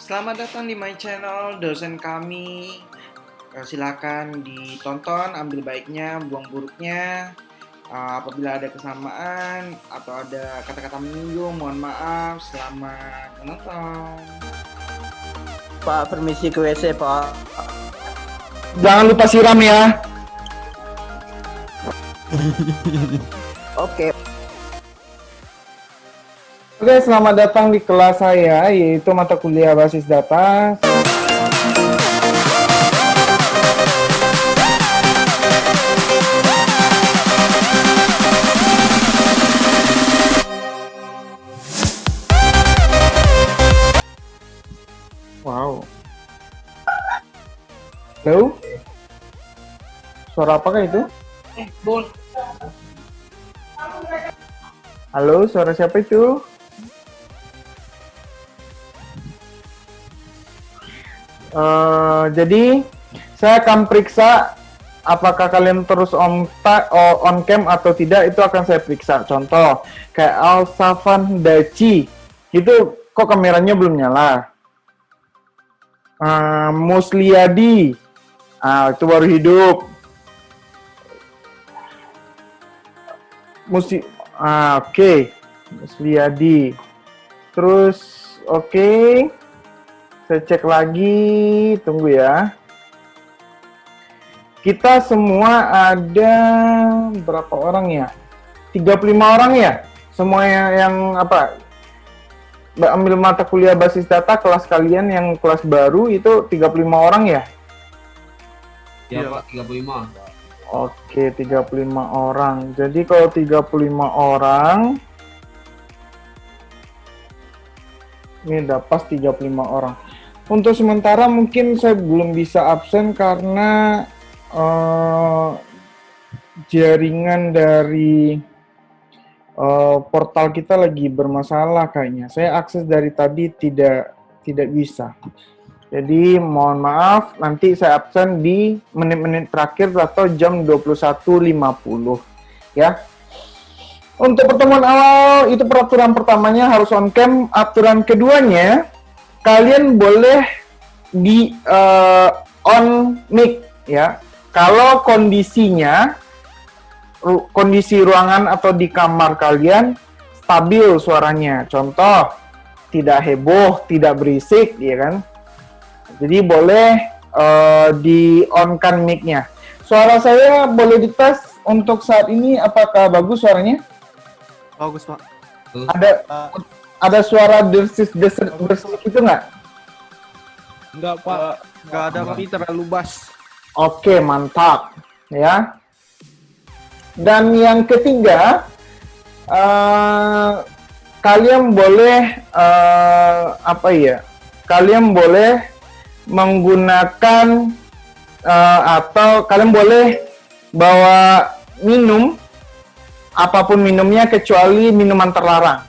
Selamat datang di my channel, dosen kami. Silakan ditonton, ambil baiknya, buang buruknya. Apabila ada kesamaan atau ada kata-kata menyinggung, mohon maaf. Selamat menonton. Pak, permisi ke WC, Pak. Jangan lupa siram ya. Oke. Oke, selamat datang di kelas saya, yaitu mata kuliah basis data. Wow. Halo? Suara apakah itu? Bon. Halo, suara siapa itu? Jadi saya akan periksa apakah kalian terus on cam atau tidak, itu akan saya periksa. Contoh kayak Alsafan Daci, itu kok kameranya belum nyala. Musliadi, itu baru hidup. Oke. Musliadi. Terus oke. Saya cek lagi, tunggu ya. Kita semua ada berapa orang ya? 35 orang ya? Semua yang apa? Ambil mata kuliah basis data kelas kalian yang kelas baru itu 35 orang ya? Ya Pak, 35. Oke, 35 orang. Jadi kalau 35 orang, ini udah pas 35 orang. Untuk sementara mungkin saya belum bisa absen karena jaringan dari portal kita lagi bermasalah kayaknya. Saya akses dari tadi tidak bisa. Jadi mohon maaf, nanti saya absen di menit-menit terakhir atau jam 21.50 ya. Untuk pertemuan awal itu peraturan pertamanya harus on cam. Aturan keduanya, kalian boleh di on mic ya. Kalau kondisinya kondisi ruangan atau di kamar kalian stabil suaranya. Contoh, tidak heboh, tidak berisik ya kan. Jadi boleh di on-kan mic-nya. Suara saya boleh dites untuk saat ini, apakah bagus suaranya? Bagus, Pak. Ada suara bersih itu nggak? Enggak, Pak. Enggak ada, tapi terlalu bass. Oke, mantap. Ya. Dan yang ketiga, kalian boleh Kalian boleh menggunakan atau kalian boleh bawa minum apapun minumnya kecuali minuman terlarang.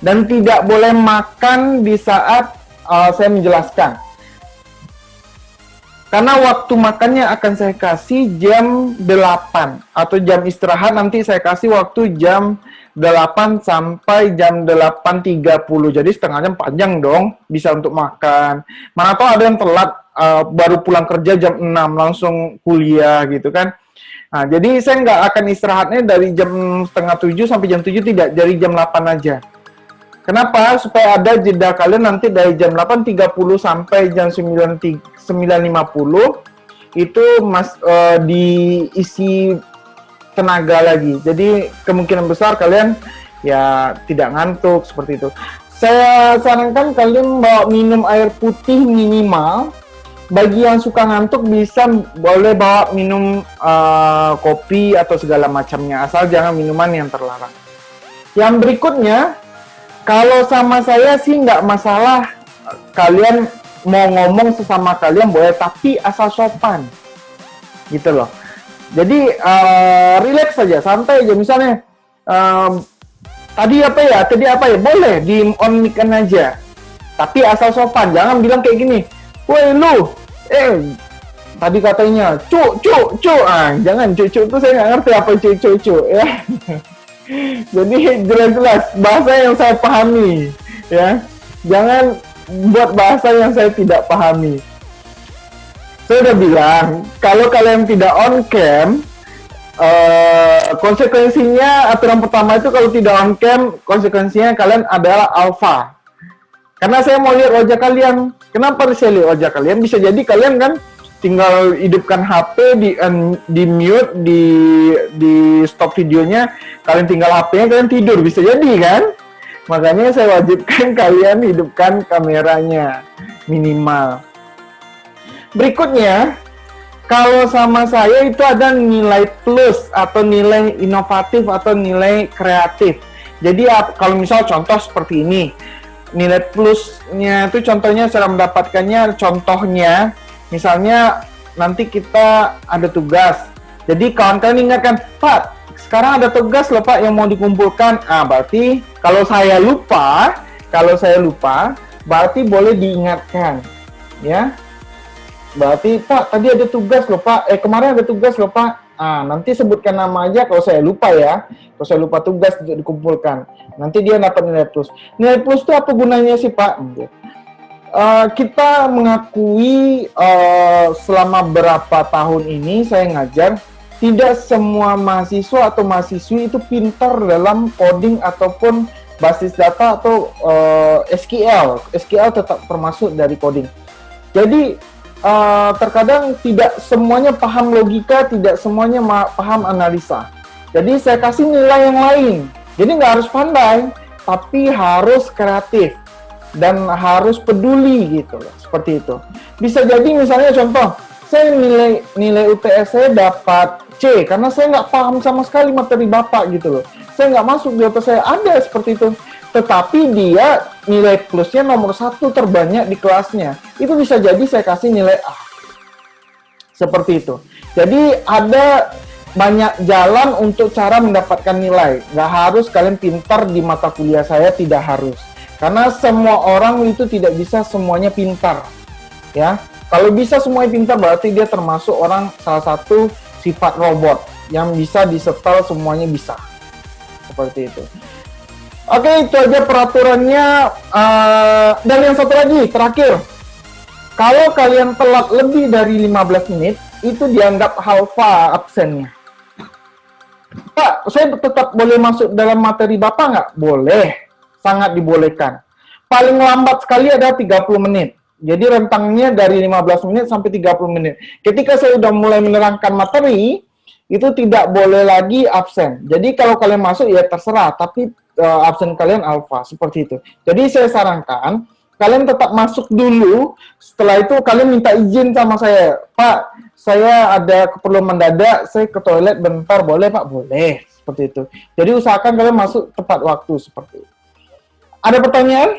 Dan tidak boleh makan di saat saya menjelaskan. Karena waktu makannya akan saya kasih jam 8 atau jam istirahat nanti saya kasih waktu jam 8 sampai jam 8.30. Jadi setengah jam panjang dong, bisa untuk makan. Mana tahu ada yang telat baru pulang kerja jam 6 langsung kuliah gitu kan. Nah, jadi saya nggak akan istirahatnya dari jam setengah 7 sampai jam 7, tidak, dari jam 8 aja. Kenapa? Supaya ada jeda kalian nanti dari jam 8.30 sampai jam 9.50 itu diisi tenaga lagi. Jadi kemungkinan besar kalian ya tidak ngantuk seperti itu. Saya sarankan kalian bawa minum air putih minimal. Bagi yang suka ngantuk boleh bawa minum kopi atau segala macamnya, asal jangan minuman yang terlarang. Yang berikutnya, kalau sama saya sih nggak masalah, kalian mau ngomong sesama kalian boleh, tapi asal sopan, gitu loh. Jadi relax saja, santai aja. Misalnya tadi apa ya, boleh di on mic-an aja, tapi asal sopan. Jangan bilang kayak gini, woi lu, tadi katanya cuk, jangan cuk itu saya nggak ngerti apa cuk ya. Jadi jelas-jelas bahasa yang saya pahami ya. Jangan buat bahasa yang saya tidak pahami. Saya udah bilang, kalau kalian tidak on cam, konsekuensinya aturan pertama itu kalau tidak on cam, konsekuensinya kalian adalah alpha. Karena saya mau lihat wajah kalian. Kenapa saya lihat wajah kalian? Bisa jadi kalian kan tinggal hidupkan HP, di mute, di stop videonya, kalian tinggal HP-nya, kalian tidur, bisa jadi kan? Makanya saya wajibkan kalian hidupkan kameranya minimal. Berikutnya, kalau sama saya itu ada nilai plus atau nilai inovatif atau nilai kreatif. Jadi kalau misal contoh seperti ini, nilai plusnya itu contohnya cara mendapatkannya, contohnya misalnya nanti kita ada tugas. Jadi kawan-kawan ingatkan, Pak, sekarang ada tugas loh Pak yang mau dikumpulkan. Berarti kalau saya lupa, berarti boleh diingatkan, ya. Berarti Pak, tadi ada tugas loh Pak. Kemarin ada tugas loh Pak. Nanti sebutkan nama aja kalau saya lupa ya. Kalau saya lupa tugas untuk dikumpulkan. Nanti dia dapat nilai plus. Nilai plus itu apa gunanya sih Pak? Kita mengakui selama berapa tahun ini saya ngajar, tidak semua mahasiswa atau mahasiswi itu pintar dalam coding ataupun basis data atau SQL. SQL tetap termasuk dari coding. Jadi terkadang tidak semuanya paham logika, tidak semuanya paham analisa. Jadi saya kasih nilai yang lain. Jadi nggak harus pandai, tapi harus kreatif dan harus peduli gitu loh, seperti itu. Bisa jadi misalnya contoh, saya nilai UTS saya dapat C karena saya nggak paham sama sekali materi Bapak gitu loh. Saya nggak masuk di otak saya, ada seperti itu. Tetapi dia nilai plusnya nomor 1 terbanyak di kelasnya. Itu bisa jadi saya kasih nilai A. Seperti itu. Jadi ada banyak jalan untuk cara mendapatkan nilai. Nggak harus kalian pintar di mata kuliah saya, tidak harus. Karena semua orang itu tidak bisa semuanya pintar. Ya, kalau bisa semuanya pintar berarti dia termasuk orang salah satu sifat robot yang bisa disetel semuanya bisa. Seperti itu. Oke, itu aja peraturannya. Dan yang satu lagi, terakhir. Kalau kalian telat lebih dari 15 menit, itu dianggap halva absennya. Pak, saya tetap boleh masuk dalam materi Bapak nggak? Boleh. Sangat dibolehkan. Paling lambat sekali ada 30 menit. Jadi rentangnya dari 15 menit sampai 30 menit. Ketika saya sudah mulai menerangkan materi, itu tidak boleh lagi absen. Jadi kalau kalian masuk ya terserah, tapi absen kalian alfa, seperti itu. Jadi saya sarankan kalian tetap masuk dulu. Setelah itu kalian minta izin sama saya, Pak, saya ada keperluan mendadak, saya ke toilet bentar, boleh Pak? Boleh, seperti itu. Jadi usahakan kalian masuk tepat waktu, seperti itu. Ada pertanyaan?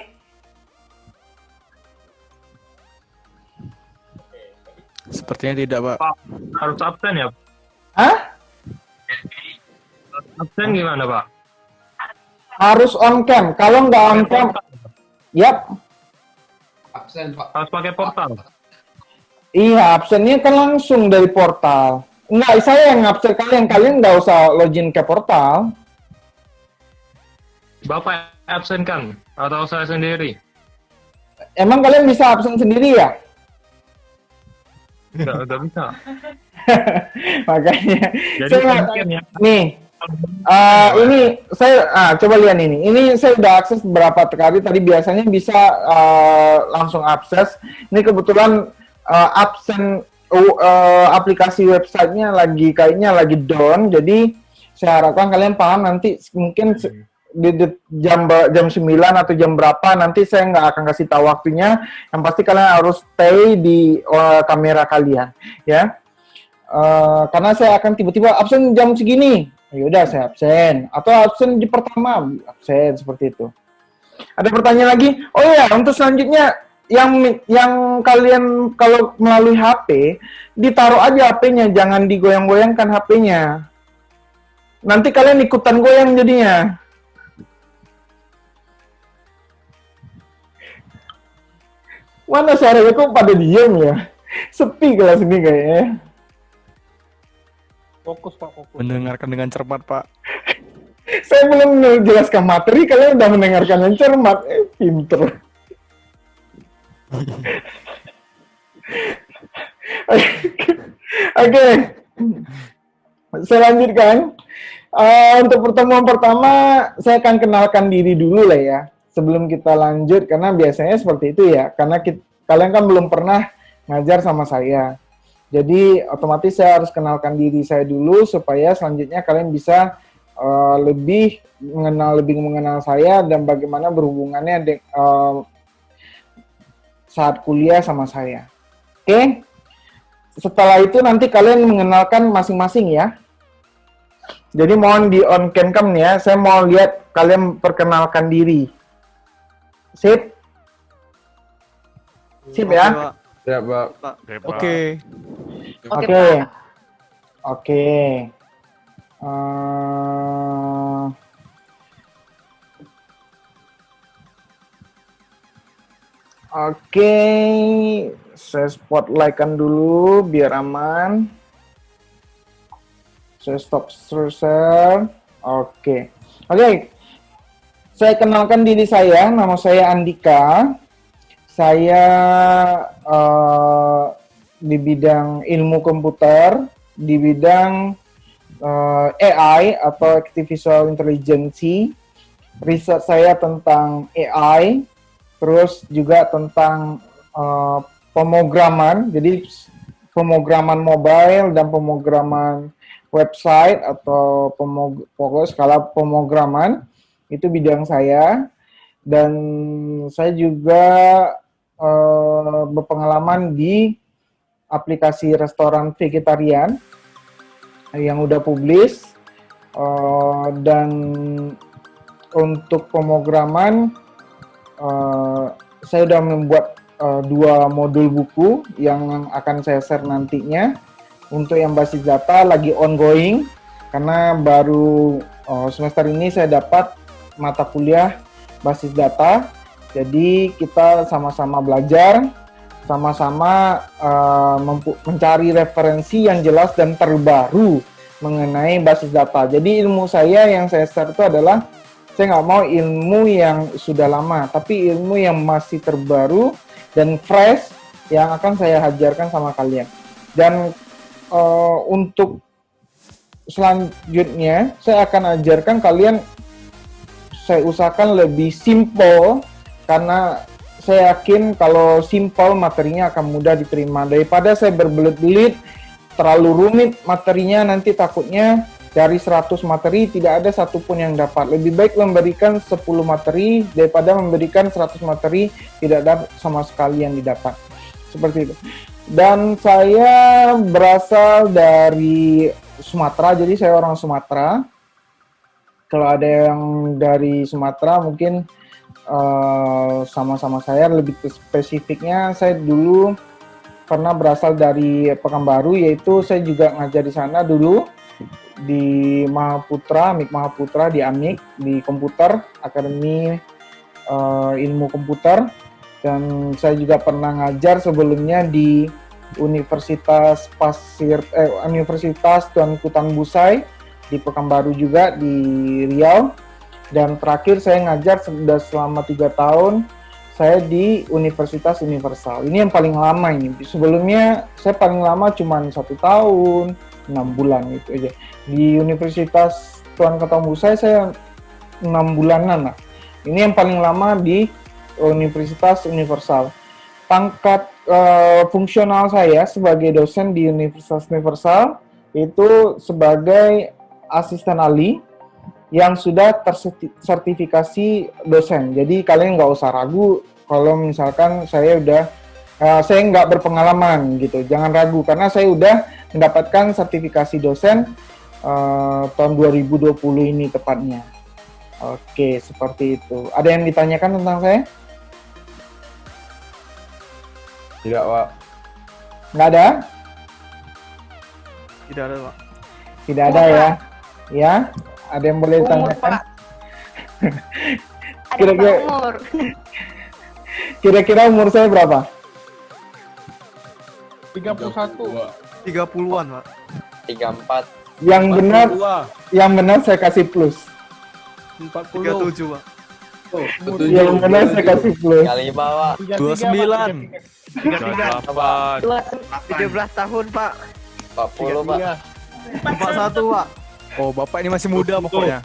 Sepertinya tidak, Pak. Pak, harus absen ya? Hah? Absen gimana, Pak? Harus on cam. Kalau nggak on cam, yap. Absen, Pak. Harus pakai portal. Iya, absennya kan langsung dari portal. Nggak, saya yang absen kalian. Kalian nggak usah login ke portal. Bapak absen kan? Atau saya sendiri? Emang kalian bisa absen sendiri ya? Nggak bisa. Makanya. Jadi Saya nggak- mungkin ya. nih, ini saya coba lihat ini. Ini saya udah akses beberapa kali. Tadi biasanya bisa langsung akses. Ini kebetulan absen aplikasi websitenya kayaknya lagi down. Jadi saya harapkan kalian paham nanti mungkin di jam 9 atau jam berapa nanti saya nggak akan kasih tahu waktunya. Yang pasti kalian harus stay di kamera kalian, ya. Karena saya akan tiba-tiba absen jam segini. Yaudah saya absen. Atau absen di pertama, absen seperti itu. Ada pertanyaan lagi? Oh iya, untuk selanjutnya yang kalian kalau melalui HP, ditaruh aja HP-nya, jangan digoyang-goyangkan HP-nya. Nanti kalian ikutan goyang jadinya. Mana suaranya kok pada diem ya? Sepi kelas ini kayaknya. Fokus, Pak, fokus. Mendengarkan dengan cermat, Pak. Saya belum menjelaskan materi, kalian udah mendengarkan yang cermat. Pinter. Oke, saya lanjutkan. Untuk pertemuan pertama, saya akan kenalkan diri dulu lah ya. Sebelum kita lanjut, karena biasanya seperti itu ya. Karena kalian kan belum pernah ngajar sama saya. Jadi otomatis saya harus kenalkan diri saya dulu supaya selanjutnya kalian bisa lebih mengenal saya dan bagaimana berhubungannya saat kuliah sama saya. Oke? Setelah itu nanti kalian mengenalkan masing-masing ya. Jadi mohon di on cam ya, saya mau lihat kalian perkenalkan diri. Sip? Sip ya? Ya, Pak. Oke. Oke. Oke, saya spotlightkan dulu biar aman. Saya stop share. Oke. Saya kenalkan diri saya. Nama saya Andika. Saya di bidang ilmu komputer, di bidang AI atau Artificial Intelligence. Riset saya tentang AI, terus juga tentang pemrograman, jadi pemrograman mobile dan pemrograman website atau pokoknya skala pemrograman, itu bidang saya. Dan saya juga berpengalaman di aplikasi restoran vegetarian yang udah publis, dan untuk pemrograman saya sudah membuat 2 modul buku yang akan saya share nantinya. Untuk yang basis data lagi ongoing karena baru semester ini saya dapat mata kuliah basis data. Jadi kita sama-sama belajar, sama-sama mencari referensi yang jelas dan terbaru mengenai basis data. Jadi ilmu saya yang saya share itu adalah saya nggak mau ilmu yang sudah lama, tapi ilmu yang masih terbaru dan fresh yang akan saya ajarkan sama kalian. Dan untuk selanjutnya saya akan ajarkan kalian, saya usahakan lebih simple karena saya yakin kalau simple materinya akan mudah diterima daripada saya berbelit-belit terlalu rumit materinya, nanti takutnya dari 100 materi tidak ada satupun yang dapat. Lebih baik memberikan 10 materi daripada memberikan 100 materi tidak ada sama sekali yang didapat. Seperti itu. Dan saya berasal dari Sumatera, jadi saya orang Sumatera. Kalau ada yang dari Sumatera mungkin sama-sama saya, lebih spesifiknya saya dulu pernah berasal dari Pekanbaru, yaitu saya juga ngajar di sana dulu di Mahaputra, MIK Mahaputra di AMIK, di komputer, Akademi Ilmu Komputer. Dan saya juga pernah ngajar sebelumnya di Universitas Universitas Tuanku Tanbusai di Pekanbaru juga di Riau. Dan terakhir saya ngajar sudah selama 3 tahun saya di Universitas Universal. Ini yang paling lama ini. Sebelumnya saya paling lama cuma 1 tahun 6 bulan itu aja. Di Universitas Tuanku Tanbusai saya 6 bulanan lah. Ini yang paling lama di Universitas Universal. Pangkat fungsional saya sebagai dosen di Universitas Universal itu sebagai asisten ahli yang sudah tersertifikasi dosen. Jadi kalian nggak usah ragu kalau misalkan saya nggak berpengalaman gitu. Jangan ragu karena saya udah mendapatkan sertifikasi dosen tahun 2020 ini tepatnya. Oke, seperti itu. Ada yang ditanyakan tentang saya? Tidak, Pak. Nggak ada? Tidak ada, Pak. Tidak ada ya? Ya? Ada yang boleh ditanyakan? Kira-kira umur. Kira-kira umur saya berapa? 31. 30-an, Pak. 34. Yang benar saya kasih plus. 37, Pak. Yang mana saya kasih plus. Kali bawa 29. 38. 17 tahun, Pak. 40 pak. 41, Pak. Oh, Bapak ini masih muda pokoknya.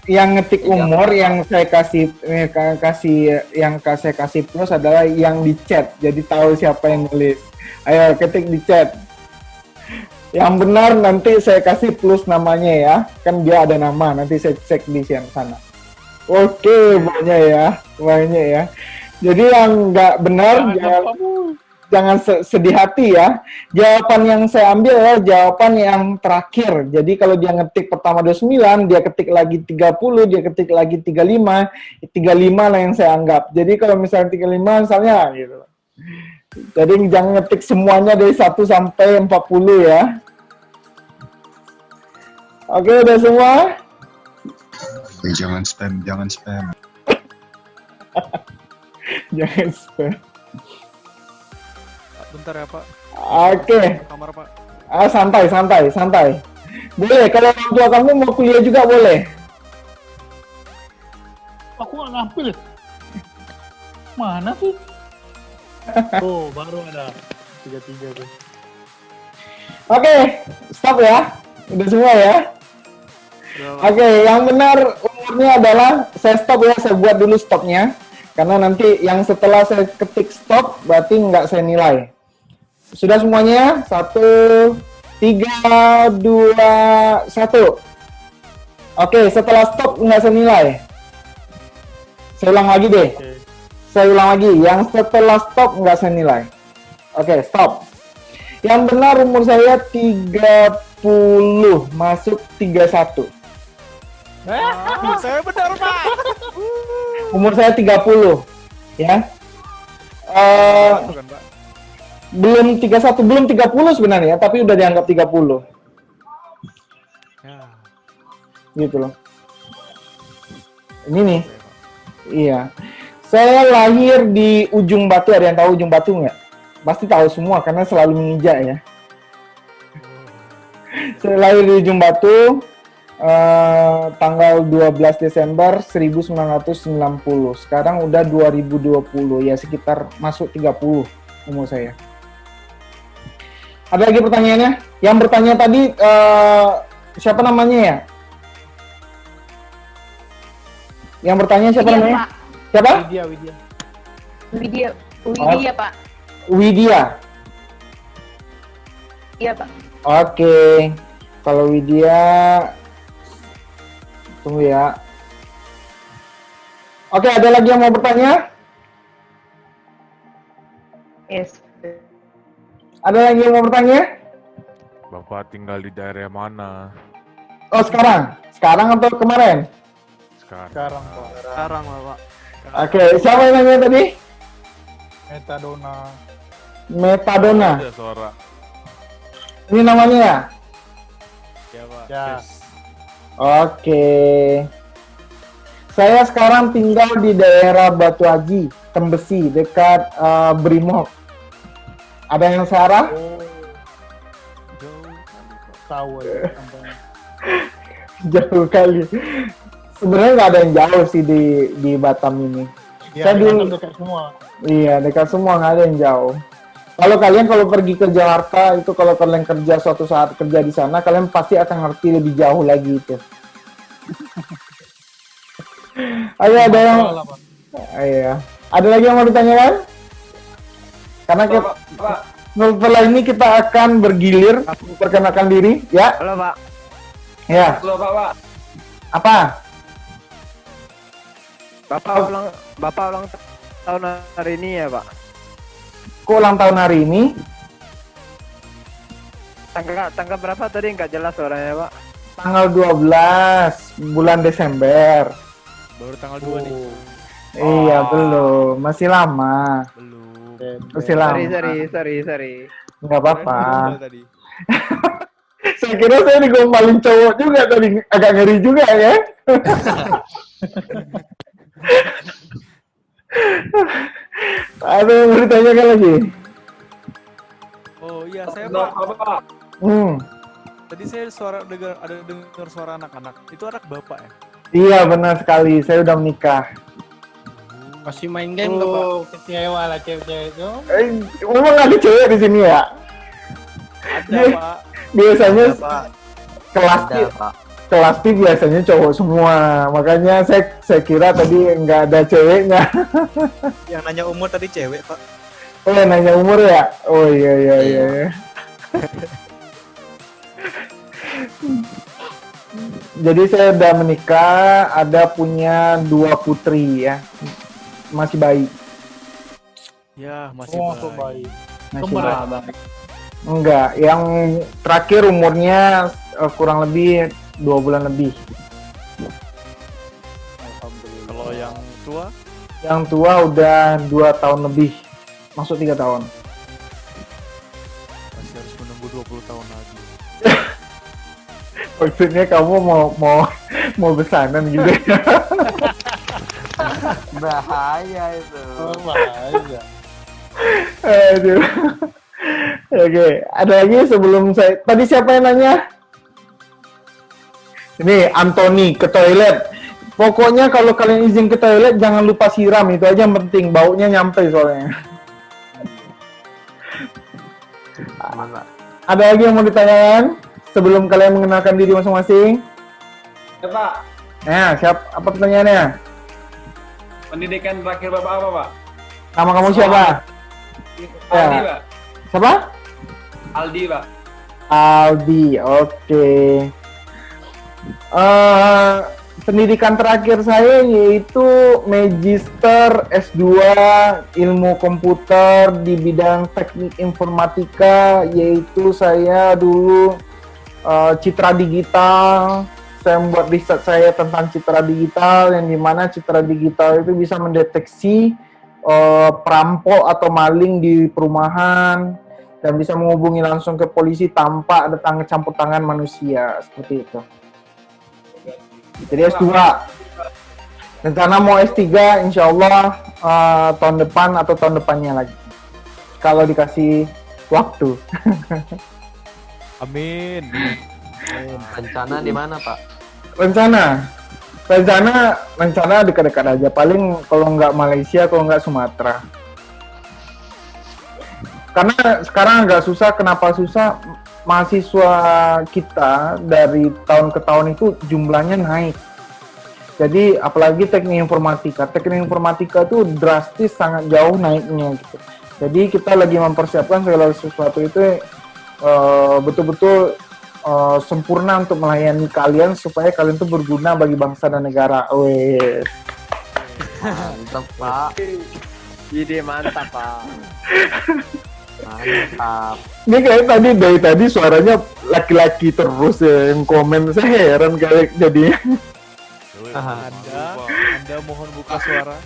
Yang ngetik umur yang saya kasih plus adalah yang di chat. Jadi tahu siapa yang nulis. Ayo ketik di chat. Yang benar nanti saya kasih plus namanya ya. Kan dia ada nama, nanti saya cek di sana. Oke, banyak ya. Jadi yang nggak benar jangan sedih hati ya. Jawaban yang saya ambil adalah jawaban yang terakhir. Jadi kalau dia ngetik pertama 29, dia ketik lagi 30, dia ketik lagi 35, 35 lah yang saya anggap. Jadi kalau misalnya 35 misalnya gitu. Jadi jangan ngetik semuanya dari 1 sampai 40 ya. Oke, udah semua? Jangan spam. Jangan spam. Bentar ya, Pak. Oke. Kamar, Pak. Santai. Boleh, kalau orang tua kamu mau kuliah juga boleh. Aku nggak ngambil. Mana sih? Oh, baru ada 33 tuh. Oke, stop ya. Udah semua ya. Oke, yang benar umurnya adalah saya stop ya, saya buat dulu stopnya. Karena nanti yang setelah saya ketik stop berarti nggak saya nilai. Sudah semuanya? 1, 3, 2, 1. Oke, setelah stop nggak saya nilai. Saya ulang lagi deh. Saya ulang lagi. Yang setelah stop nggak saya nilai. Oke, stop. Yang benar umur saya 30 masuk 31. Saya benar, Pak. Umur saya 30. Ya. Bukan, Pak. Belum 31, belum 30 sebenarnya, tapi udah dianggap 30. Ya. Gitu loh. Ini nih. Iya. Saya lahir di Ujung Batu. Ada yang tahu Ujung Batu nggak? Pasti tahu semua karena selalu menginjak ya. Saya lahir di Ujung Batu tanggal 12 Desember 1990. Sekarang udah 2020, ya sekitar masuk 30 umur saya. Ada lagi pertanyaannya? Yang bertanya tadi siapa namanya ya? Yang bertanya siapa Widya, namanya? Pak. Siapa? Widya, Pak. Widya. Iya, Pak. Oke. Kalau Widya, tunggu ya. Oke, ada lagi yang mau bertanya? Yes. Ada lagi yang mau bertanya? Bapak tinggal di daerah mana? Oh, sekarang? Sekarang atau kemarin? Sekarang. Sekarang, Pak. Oke, siapa yang nanya tadi? Metadona. Metadona. Ada suara. Ini namanya ya? Ya, Pak. Ya. Oke. Saya sekarang tinggal di daerah Batu Haji, Tembesi, dekat Brimob. Ada yang Sarah? Tahu ya. Sampai. Jauh kali. Sebenarnya nggak ada yang jauh sih di Batam ini. Ya, Saya dulu, dekat semua. iya dekat semua, nggak ada yang jauh. Kalau kalian pergi ke Jakarta itu, kalau kalian kerja suatu saat kerja di sana, kalian pasti akan ngerti lebih jauh lagi itu. Ayo ada yang, iya. Ada lagi yang mau ditanyakan? Karena kita, setelah ini kita akan bergilir memperkenalkan diri, ya? Halo, Pak. Ya. Halo Pak. Apa? Bapak ulang tahun hari ini ya, Pak? Kok ulang tahun hari ini? Tanggal berapa tadi nggak jelas suaranya, Pak? Tanggal 12 bulan Desember. Baru tanggal 2 nih. Iya, belum. Masih lama. Belum. Masih lama. Sorry. Nggak apa-apa. Tadi. Saya kira saya digombalin cowok juga tadi. Agak ngeri juga ya. Ada yang mau ditanyakan lagi? Oh iya, saya Pak. Hmm. Tadi saya dengar suara anak-anak. Itu anak Bapak ya? Iya benar sekali, saya udah menikah. Masih main game nggak, Pak? Oh, kecewa lah cewek-cewek itu. Memang ada cewek di sini ya? Ada, Iya. Pak. Biasanya Ada, Pak. kelas kelas T biasanya cowok semua, makanya saya kira tadi nggak ada ceweknya. Yang nanya umur tadi cewek, Pak. Oh ya, nanya umur ya? Oh iya. Jadi saya udah menikah, ada punya 2 putri ya, masih bayi. Ya, masih Oh, baik. so baik. Masih Kembar. bayi. Enggak, yang terakhir umurnya kurang lebih 2 bulan lebih. Alhamdulillah. Kalau yang tua, Yang tua udah 2 tahun lebih, masuk 3 tahun. Masih harus menunggu 20 tahun lagi. Maksudnya kamu mau besanan gitu ya? Bahaya itu. Oh, bahaya. Aduh. Oke, ada lagi sebelum saya. Tadi siapa yang nanya? Ini Anthony ke toilet. Pokoknya kalau kalian izin ke toilet jangan lupa siram, itu aja yang penting. Baunya nyampe soalnya. Ada lagi yang mau ditanyakan sebelum kalian mengenalkan diri masing-masing? Ya, Pak. Nah, apa pertanyaannya? Pendidikan terakhir Bapak apa, Pak? Nama kamu siapa? Aldi, Pak. Siapa? Aldi, Pak. Aldi, oke. Pendidikan terakhir saya yaitu Magister S2 Ilmu Komputer di bidang Teknik Informatika, yaitu saya dulu citra digital. Saya membuat riset saya tentang citra digital, yang dimana citra digital itu bisa mendeteksi perampok atau maling di perumahan dan bisa menghubungi langsung ke polisi tanpa ada campur tangan manusia, seperti itu. Jadi S2. Rencana mau S3 insya Allah tahun depan atau tahun depannya lagi, kalau dikasih waktu. Amin. Rencana di mana, Pak? Rencana dekat-dekat aja, paling kalau nggak Malaysia, kalau nggak Sumatera. Karena sekarang agak susah. Kenapa susah? Mahasiswa kita dari tahun ke tahun itu jumlahnya naik. Jadi apalagi teknik informatika itu drastis sangat jauh naiknya gitu. Jadi kita lagi mempersiapkan segala sesuatu itu betul-betul sempurna untuk melayani kalian supaya kalian tuh berguna bagi bangsa dan negara. Wes. Mantap, Pak. ide mantap, Pak. Mantap. Ini kayak dari tadi suaranya laki-laki terus ya yang komen, saya heran kayak jadinya. Anda mohon buka suara.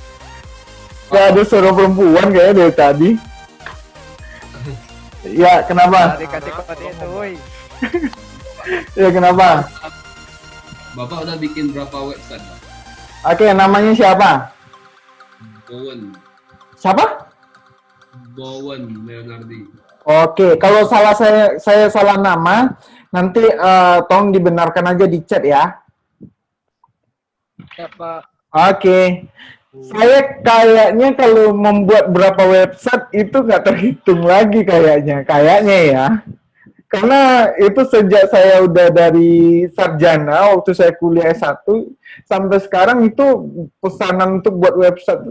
Gak ada suara perempuan kayaknya dari tadi. Ya, kenapa? Dikasih kode itu, woi. Ya, kenapa? Bapak udah bikin berapa website, Pak? Oke, namanya siapa? Bowen. Siapa? Bowen Leonardi. Oke, kalau saya salah nama, nanti tolong dibenarkan aja di chat ya. Ya, Pak. Oke. Saya kayaknya kalau membuat berapa website itu nggak terhitung lagi kayaknya ya. Karena itu sejak saya udah dari sarjana, waktu saya kuliah S1, sampai sekarang itu pesanan untuk buat website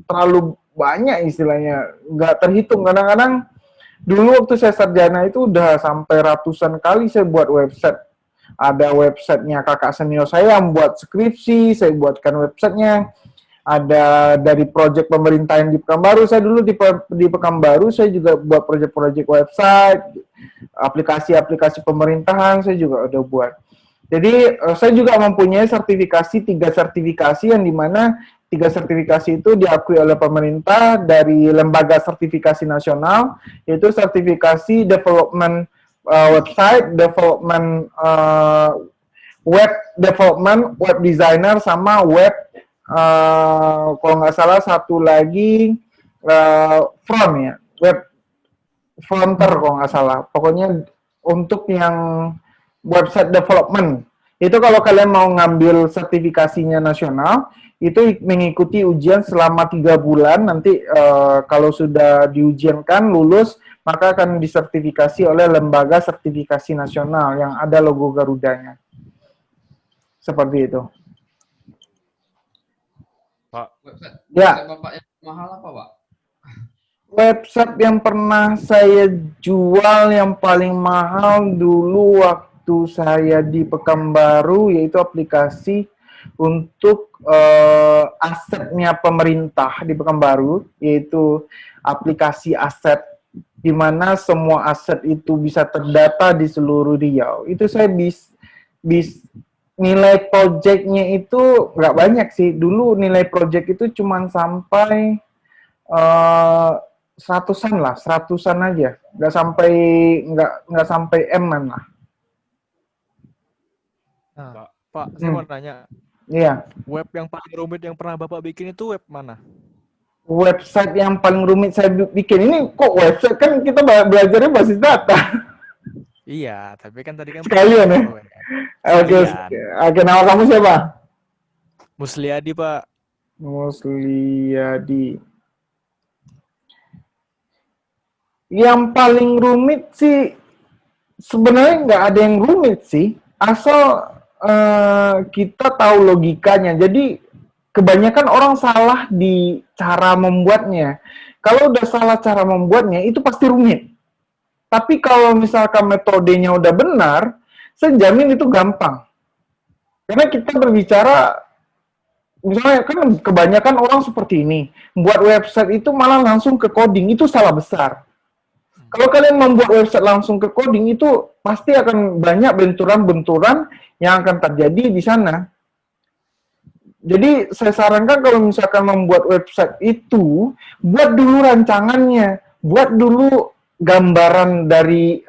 terlalu banyak istilahnya. Nggak terhitung. Kadang-kadang dulu waktu saya sarjana itu udah sampai ratusan kali saya buat website. Ada websitenya kakak senior saya yang buat skripsi, saya buatkan websitenya. Ada dari proyek pemerintah yang di Pekanbaru, saya dulu di Pekanbaru saya juga buat proyek-proyek website, aplikasi-aplikasi pemerintahan saya juga udah buat. Jadi saya juga mempunyai sertifikasi, 3 sertifikasi yang dimana 3 sertifikasi itu diakui oleh pemerintah dari lembaga sertifikasi nasional, yaitu sertifikasi development website, development web development, web designer, sama web kalau nggak salah satu lagi front ya, web fronter kalau nggak salah. Pokoknya untuk yang website development Itu kalau kalian mau ngambil sertifikasinya nasional, itu mengikuti ujian selama 3 bulan. Nanti kalau sudah diujiankan, lulus, maka akan disertifikasi oleh lembaga sertifikasi nasional yang ada logo Garudanya. Seperti itu. Pak. Website, Ya. website Bapak yang mahal apa, Pak? Website yang pernah saya jual yang paling mahal dulu waktu saya di Pekanbaru, yaitu aplikasi untuk asetnya pemerintah di Pekanbaru, yaitu aplikasi aset, di mana semua aset itu bisa terdata di seluruh Riau. Itu saya nilai projectnya itu nggak banyak sih. Dulu nilai project itu cuma sampai seratusan aja, nggak sampai M-an lah. Nah, Pak, saya mau nanya, Iya. web yang paling rumit yang pernah Bapak bikin itu web mana? Website yang paling rumit saya bikin ini kok website, kan kita belajarnya basis data. Iya, tapi kan tadi kan Sekalian ya. Oke, oke, nama kamu siapa? Musliadi, Pak. Musliadi. Yang paling rumit sih sebenarnya nggak ada yang rumit sih, asal kita tahu logikanya. Jadi kebanyakan orang salah di cara membuatnya. Kalau udah salah cara membuatnya, itu pasti rumit. Tapi kalau misalkan metodenya udah benar, saya jamin itu gampang. Karena kita berbicara, misalnya kan kebanyakan orang seperti ini, buat website itu malah langsung ke coding, itu salah besar. Kalau kalian membuat website langsung ke coding, itu pasti akan banyak benturan-benturan yang akan terjadi di sana. Jadi saya sarankan kalau misalkan membuat website itu, buat dulu rancangannya, buat dulu gambaran dari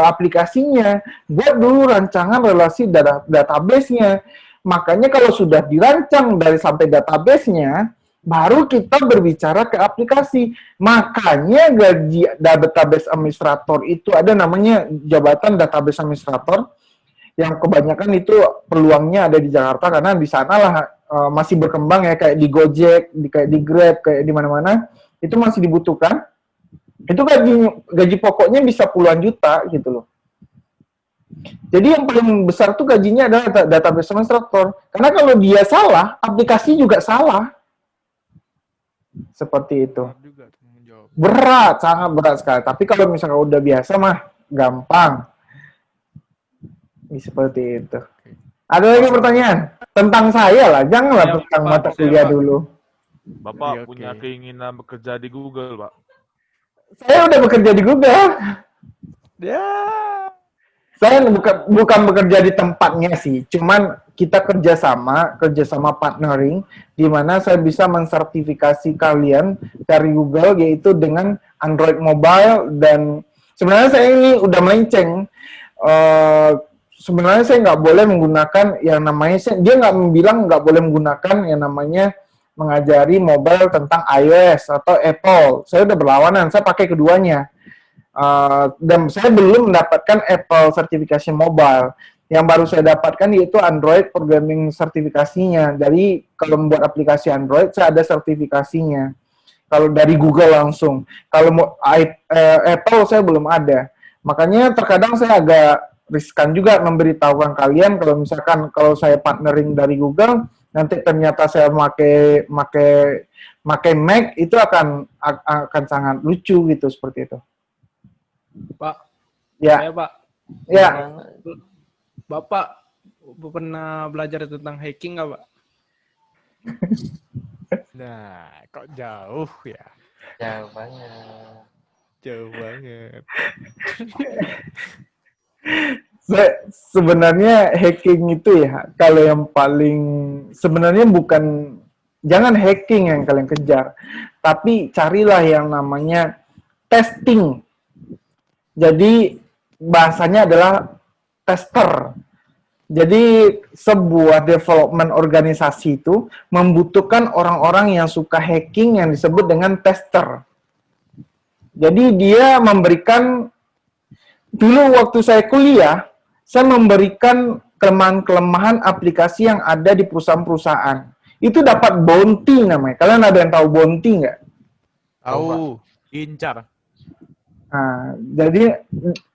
aplikasinya, buat dulu rancangan relasi database-nya. Makanya kalau sudah dirancang dari sampai database-nya, baru kita berbicara ke aplikasi. Makanya gaji database administrator itu ada namanya jabatan database administrator, yang kebanyakan itu peluangnya ada di Jakarta karena di sanalah masih berkembang ya, kayak di Gojek, kayak di Grab, kayak di mana-mana itu masih dibutuhkan. Itu gaji pokoknya bisa puluhan juta gitu loh. Jadi yang paling besar tuh gajinya adalah database administrator. Karena kalau dia salah, aplikasi juga salah. Seperti itu. Berat, sangat berat sekali. Tapi kalau misalnya udah biasa mah gampang. Seperti itu. Ada lagi pertanyaan? Tentang saya lah, janganlah tentang mata kuliah dulu. Bapak punya keinginan bekerja di Google, Pak? Saya udah bekerja di Google. Ya. Saya bukan bekerja di tempatnya sih, cuman kita kerjasama partnering, di mana saya bisa mensertifikasi kalian dari Google, yaitu dengan Android mobile. Dan sebenarnya saya ini udah melenceng. Sebenarnya saya nggak boleh menggunakan yang namanya, dia nggak bilang nggak boleh menggunakan yang namanya mengajari mobile tentang iOS atau Apple. Saya udah berlawanan, saya pakai keduanya. Dan saya belum mendapatkan Apple sertifikasi mobile. Yang baru saya dapatkan yaitu Android programming sertifikasinya. Jadi kalau membuat aplikasi Android, saya ada sertifikasinya. Kalau dari Google langsung. Kalau Apple saya belum ada. Makanya terkadang saya agak riskan juga memberitahukan kalian kalau misalkan kalau saya partnering dari Google, nanti ternyata saya pakai Mac, itu akan sangat lucu gitu, seperti itu. Pak. Ya. Saya, Pak. Ya. Bapak pernah belajar tentang hacking nggak, Pak? Nah, kok jauh ya? Jauh banget. Jauh banget. Sebenarnya hacking itu ya, kalau yang paling sebenarnya bukan, jangan hacking yang kalian kejar, tapi carilah yang namanya testing. Jadi bahasanya adalah tester. Jadi sebuah development organisasi itu membutuhkan orang-orang yang suka hacking yang disebut dengan tester. Jadi dia memberikan, dulu waktu saya kuliah, saya memberikan kelemahan-kelemahan aplikasi yang ada di perusahaan-perusahaan. Itu dapat bounty namanya. Kalian ada yang tahu bounty nggak? Tahu. Incar. Nah, jadi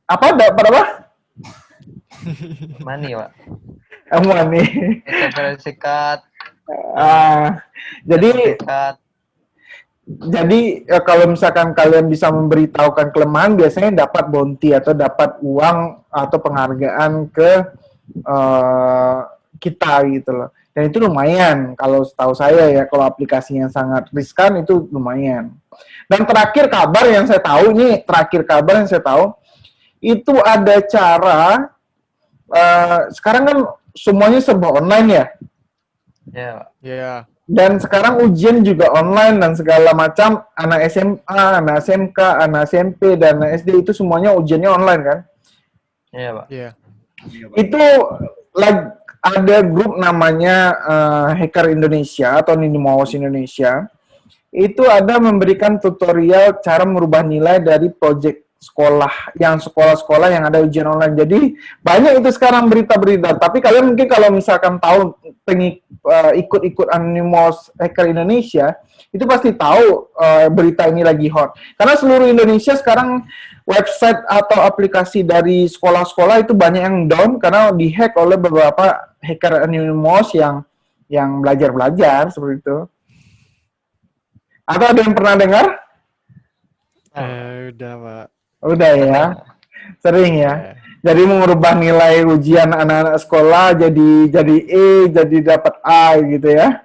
apa dapat apa? Money, Pak. Money. Sertifikat. Jadi Sertifikat. kalau misalkan kalian bisa memberitahukan kelemahan, biasanya dapat bounty atau dapat uang atau penghargaan ke kita gitu loh. Dan itu lumayan kalau setahu saya ya, kalau aplikasi yang sangat riskan itu lumayan. Dan terakhir kabar yang saya tahu, itu ada cara, sekarang kan semuanya serba online ya. Ya, Pak. Iya. Dan sekarang ujian juga online dan segala macam, anak SMA, anak SMK, anak SMP, dan anak SD itu semuanya ujiannya online kan. Iya, Pak. Iya. Itu ada grup namanya Hacker Indonesia atau Ninimawas Indonesia. Itu ada memberikan tutorial cara merubah nilai dari proyek sekolah, yang sekolah-sekolah yang ada ujian online. Jadi banyak itu sekarang berita-berita. Tapi kalian mungkin kalau misalkan tahu ikut-ikut Anonymous Hacker Indonesia, itu pasti tahu berita ini lagi hot. Karena seluruh Indonesia sekarang website atau aplikasi dari sekolah-sekolah itu banyak yang down karena dihack oleh beberapa hacker Anonymous yang belajar-belajar seperti itu. Atau ada yang pernah dengar? Udah, Pak. Udah ya, sering ya. Jadi mengubah nilai ujian anak-anak sekolah jadi E, jadi dapat A gitu ya.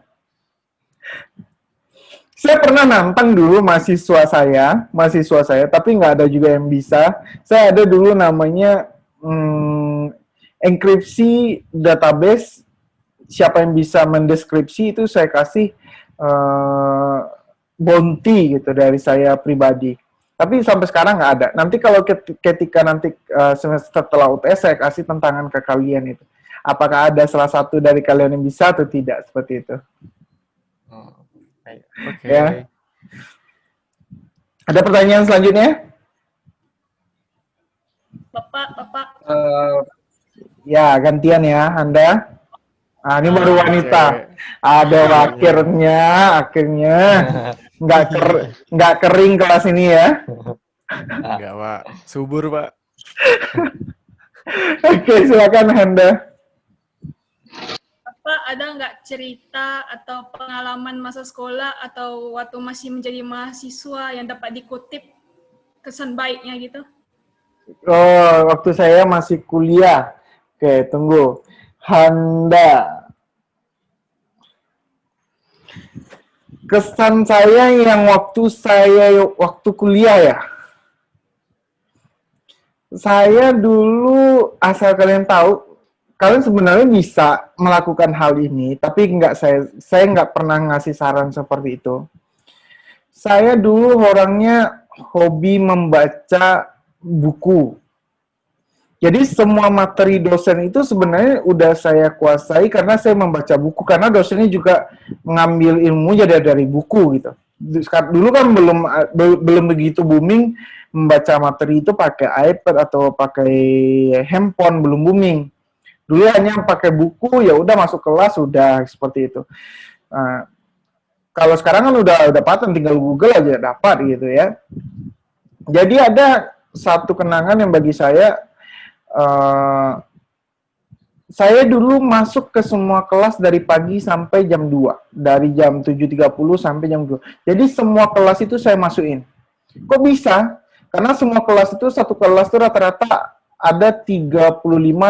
Saya pernah nantang dulu mahasiswa saya, tapi nggak ada juga yang bisa. Saya ada dulu namanya enkripsi database. Siapa yang bisa mendeskripsi itu saya kasih bounty gitu dari saya pribadi. Tapi sampai sekarang nggak ada. Nanti kalau ketika nanti setelah UTS saya kasih tantangan ke kalian itu. Apakah ada salah satu dari kalian yang bisa atau tidak seperti itu? Oke. Ya. Ada pertanyaan selanjutnya? Bapak. Ya, gantian ya, Anda. Ini baru wanita. Ada akhirnya nggak kering kelas ini ya. Enggak, Pak. Subur, Pak. Oke, silakan Anda. Bapak ada nggak cerita atau pengalaman masa sekolah atau waktu masih menjadi mahasiswa yang dapat dikutip kesan baiknya gitu? Oh, waktu saya masih kuliah. Oke, tunggu. Handa. Kesan saya yang waktu kuliah ya. Saya dulu, asal kalian tahu, kalian sebenarnya bisa melakukan hal ini, tapi saya nggak pernah ngasih saran seperti itu. Saya dulu orangnya hobi membaca buku. Jadi semua materi dosen itu sebenarnya udah saya kuasai karena saya membaca buku, karena dosennya juga mengambil ilmu jadi dari buku gitu. Dulu kan belum begitu booming membaca materi itu pakai iPad atau pakai handphone, belum booming. Dulu hanya pakai buku, ya udah masuk kelas udah seperti itu. Nah, kalau sekarang kan udah paten, tinggal Google aja dapat gitu ya. Jadi ada satu kenangan yang bagi saya dulu masuk ke semua kelas dari pagi sampai jam 2. Dari jam 7.30 sampai jam 2. Jadi semua kelas itu saya masukin. Kok bisa? Karena semua kelas itu, satu kelas itu rata-rata ada 35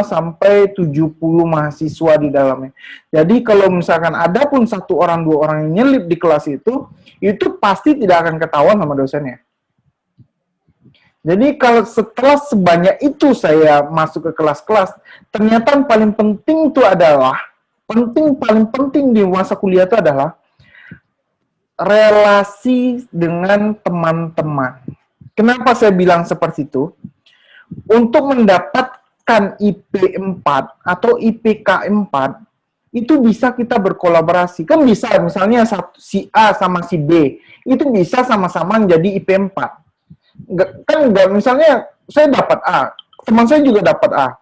sampai 70 mahasiswa di dalamnya. Jadi kalau misalkan ada pun 1 orang 2 orang yang nyelip di kelas itu pasti tidak akan ketahuan sama dosennya. Jadi kalau setelah sebanyak itu saya masuk ke kelas-kelas, ternyata yang paling penting itu adalah, paling penting di masa kuliah itu adalah relasi dengan teman-teman. Kenapa saya bilang seperti itu? Untuk mendapatkan IP 4 atau IPK 4, itu bisa kita berkolaborasi. Kan bisa, misalnya si A sama si B, itu bisa sama-sama menjadi IP 4. Misalnya saya dapat A, teman saya juga dapat A.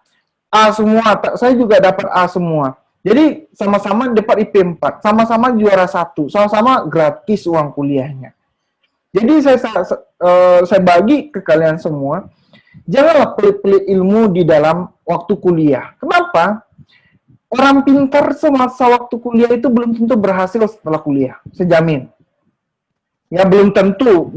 A semua, saya juga dapat A semua. Jadi sama-sama dapat IP 4, sama-sama juara 1, sama-sama gratis uang kuliahnya. Jadi saya bagi ke kalian semua, janganlah pelit-pelit ilmu di dalam waktu kuliah. Kenapa? Orang pintar semasa waktu kuliah itu belum tentu berhasil setelah kuliah, saya jamin. Ya belum tentu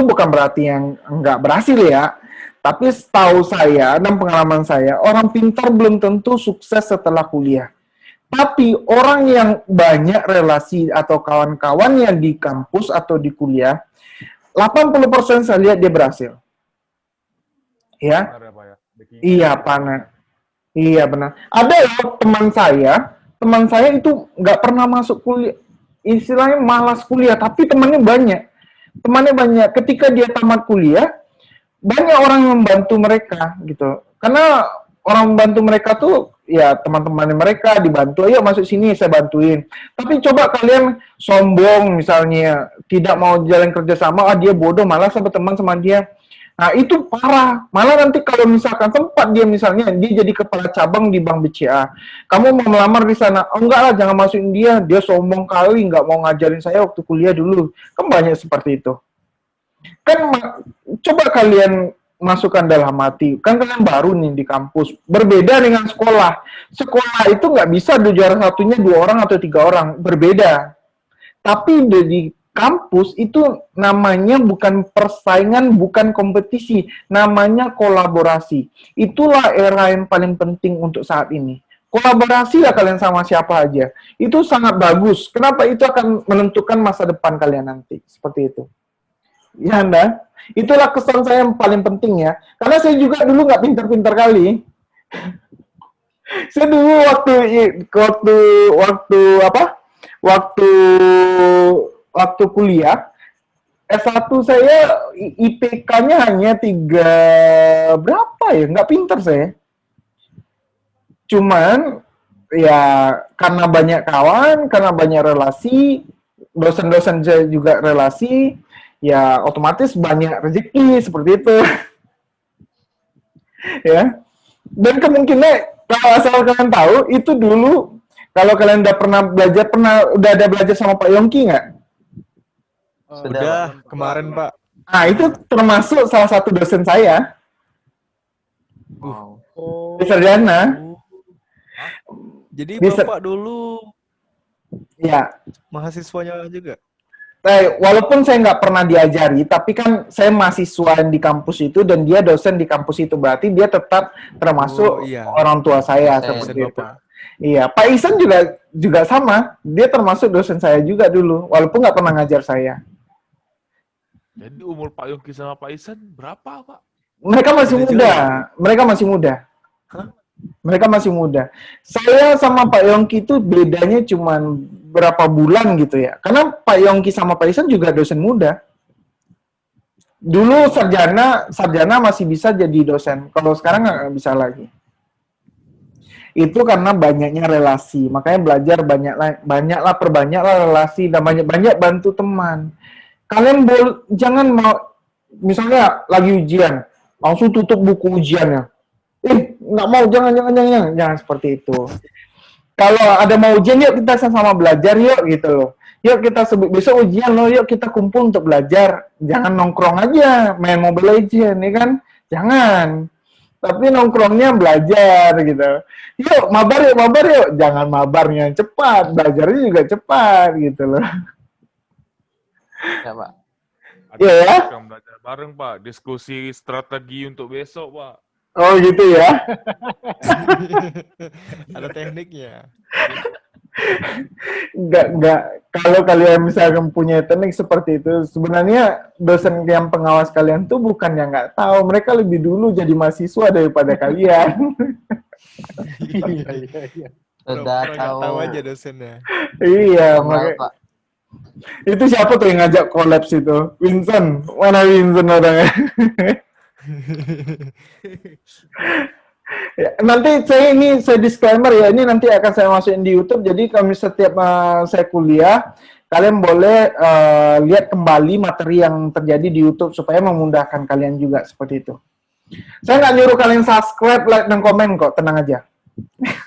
bukan berarti yang nggak berhasil ya. Tapi setahu saya dan pengalaman saya, orang pintar belum tentu sukses setelah kuliah. Tapi orang yang banyak relasi atau kawan-kawannya di kampus atau di kuliah, 80% saya lihat dia berhasil. Ya? Benar ya, Pak, ya? Iya, Pana. Iya, benar. Ada loh teman saya itu nggak pernah masuk kuliah, istilahnya malas kuliah, tapi temannya banyak. Ketika dia tamat kuliah, banyak orang yang membantu mereka gitu. Karena orang membantu mereka tuh ya teman-teman mereka dibantu, ayo masuk sini saya bantuin. Tapi coba kalian sombong misalnya, tidak mau jalan kerjasama, dia bodoh, malah sama teman sama dia. Nah itu parah. Malah nanti kalau misalkan sempat dia misalnya dia jadi kepala cabang di Bank BCA, kamu mau melamar di sana, oh, enggak lah jangan masukin dia sombong kali, nggak mau ngajarin saya waktu kuliah dulu. Kan banyak seperti itu. Kan coba kalian masukkan dalam hati, kan kalian baru nih di kampus, berbeda dengan sekolah. Sekolah itu nggak bisa juara satunya 2 orang atau 3 orang, berbeda. Tapi di kampus itu namanya bukan persaingan, bukan kompetisi, namanya kolaborasi. Itulah era yang paling penting untuk saat ini. Kolaborasi lah kalian sama siapa aja. Itu sangat bagus. Kenapa? Itu akan menentukan masa depan kalian nanti. Seperti itu. Ya, Anda. Itulah kesan saya yang paling penting ya. Karena saya juga dulu nggak pintar-pintar kali. Saya dulu waktu kuliah S1 saya IPK-nya hanya 3 berapa ya? Nggak pintar saya. Cuman ya karena banyak kawan, karena banyak relasi, dosen-dosen saya juga relasi, ya otomatis banyak rezeki seperti itu. Ya. Dan kemungkinan kalau asal kalian tahu itu dulu kalau kalian udah ada belajar sama Pak Yongki nggak? Sudah kemarin, Pak. Nah, itu termasuk salah satu dosen saya. Di Sarjana. Jadi Bisa- Bapak dulu Ya. mahasiswanya juga? Walaupun saya nggak pernah diajari, tapi kan saya mahasiswa di kampus itu dan dia dosen di kampus itu, berarti dia tetap termasuk Oh, iya. orang tua saya Dosen seperti itu. Bapak. Iya, Pak Isan juga sama, dia termasuk dosen saya juga dulu, walaupun nggak pernah ngajar saya. Jadi umur Pak Yongki sama Pak Isan berapa, Pak? Mereka masih Beda muda, jauh. mereka masih muda. Hah? Mereka masih muda. Saya sama Pak Yongki itu bedanya cuma berapa bulan gitu ya. Karena Pak Yongki sama Pak Isan juga dosen muda. Dulu sarjana masih bisa jadi dosen. Kalau sekarang nggak bisa lagi. Itu karena banyaknya relasi. Makanya belajar perbanyaklah relasi dan banyak relasi, bantu teman. Kalian jangan mau misalnya lagi ujian, langsung tutup buku ujiannya. Nggak mau, jangan seperti itu. Kalau ada mau ujian, yuk kita sama-sama belajar yuk gitu loh. Yuk kita besok ujian loh, yuk kita kumpul untuk belajar. Jangan nongkrong aja main Mobile Legends, ya kan? Jangan. Tapi nongkrongnya belajar gitu. Yuk mabar yuk. Jangan mabarnya cepat, belajarnya juga cepat gitu loh. Ya, Pak. Ada Iya ya? program belajar bareng, Pak. Diskusi strategi untuk besok, Pak. Oh gitu ya. Ada tekniknya. Enggak. Kalau kalian misalkan punya teknik seperti itu, sebenarnya dosen yang pengawas kalian tuh bukan yang nggak tahu, mereka lebih dulu jadi mahasiswa daripada kalian. Iya. Sudah Pura-pura nggak tahu. aja dosennya. Iya, Kenal, makanya Pak. itu siapa tuh yang ngajak kolaps itu? Vincent, mana Vincent orangnya? Ya, nanti saya disclaimer ya, ini nanti akan saya masukin di YouTube. Jadi kalau setiap saya kuliah, kalian boleh lihat kembali materi yang terjadi di YouTube supaya memudahkan kalian juga seperti itu. Saya nggak nyuruh kalian subscribe, like, dan komen kok, tenang aja.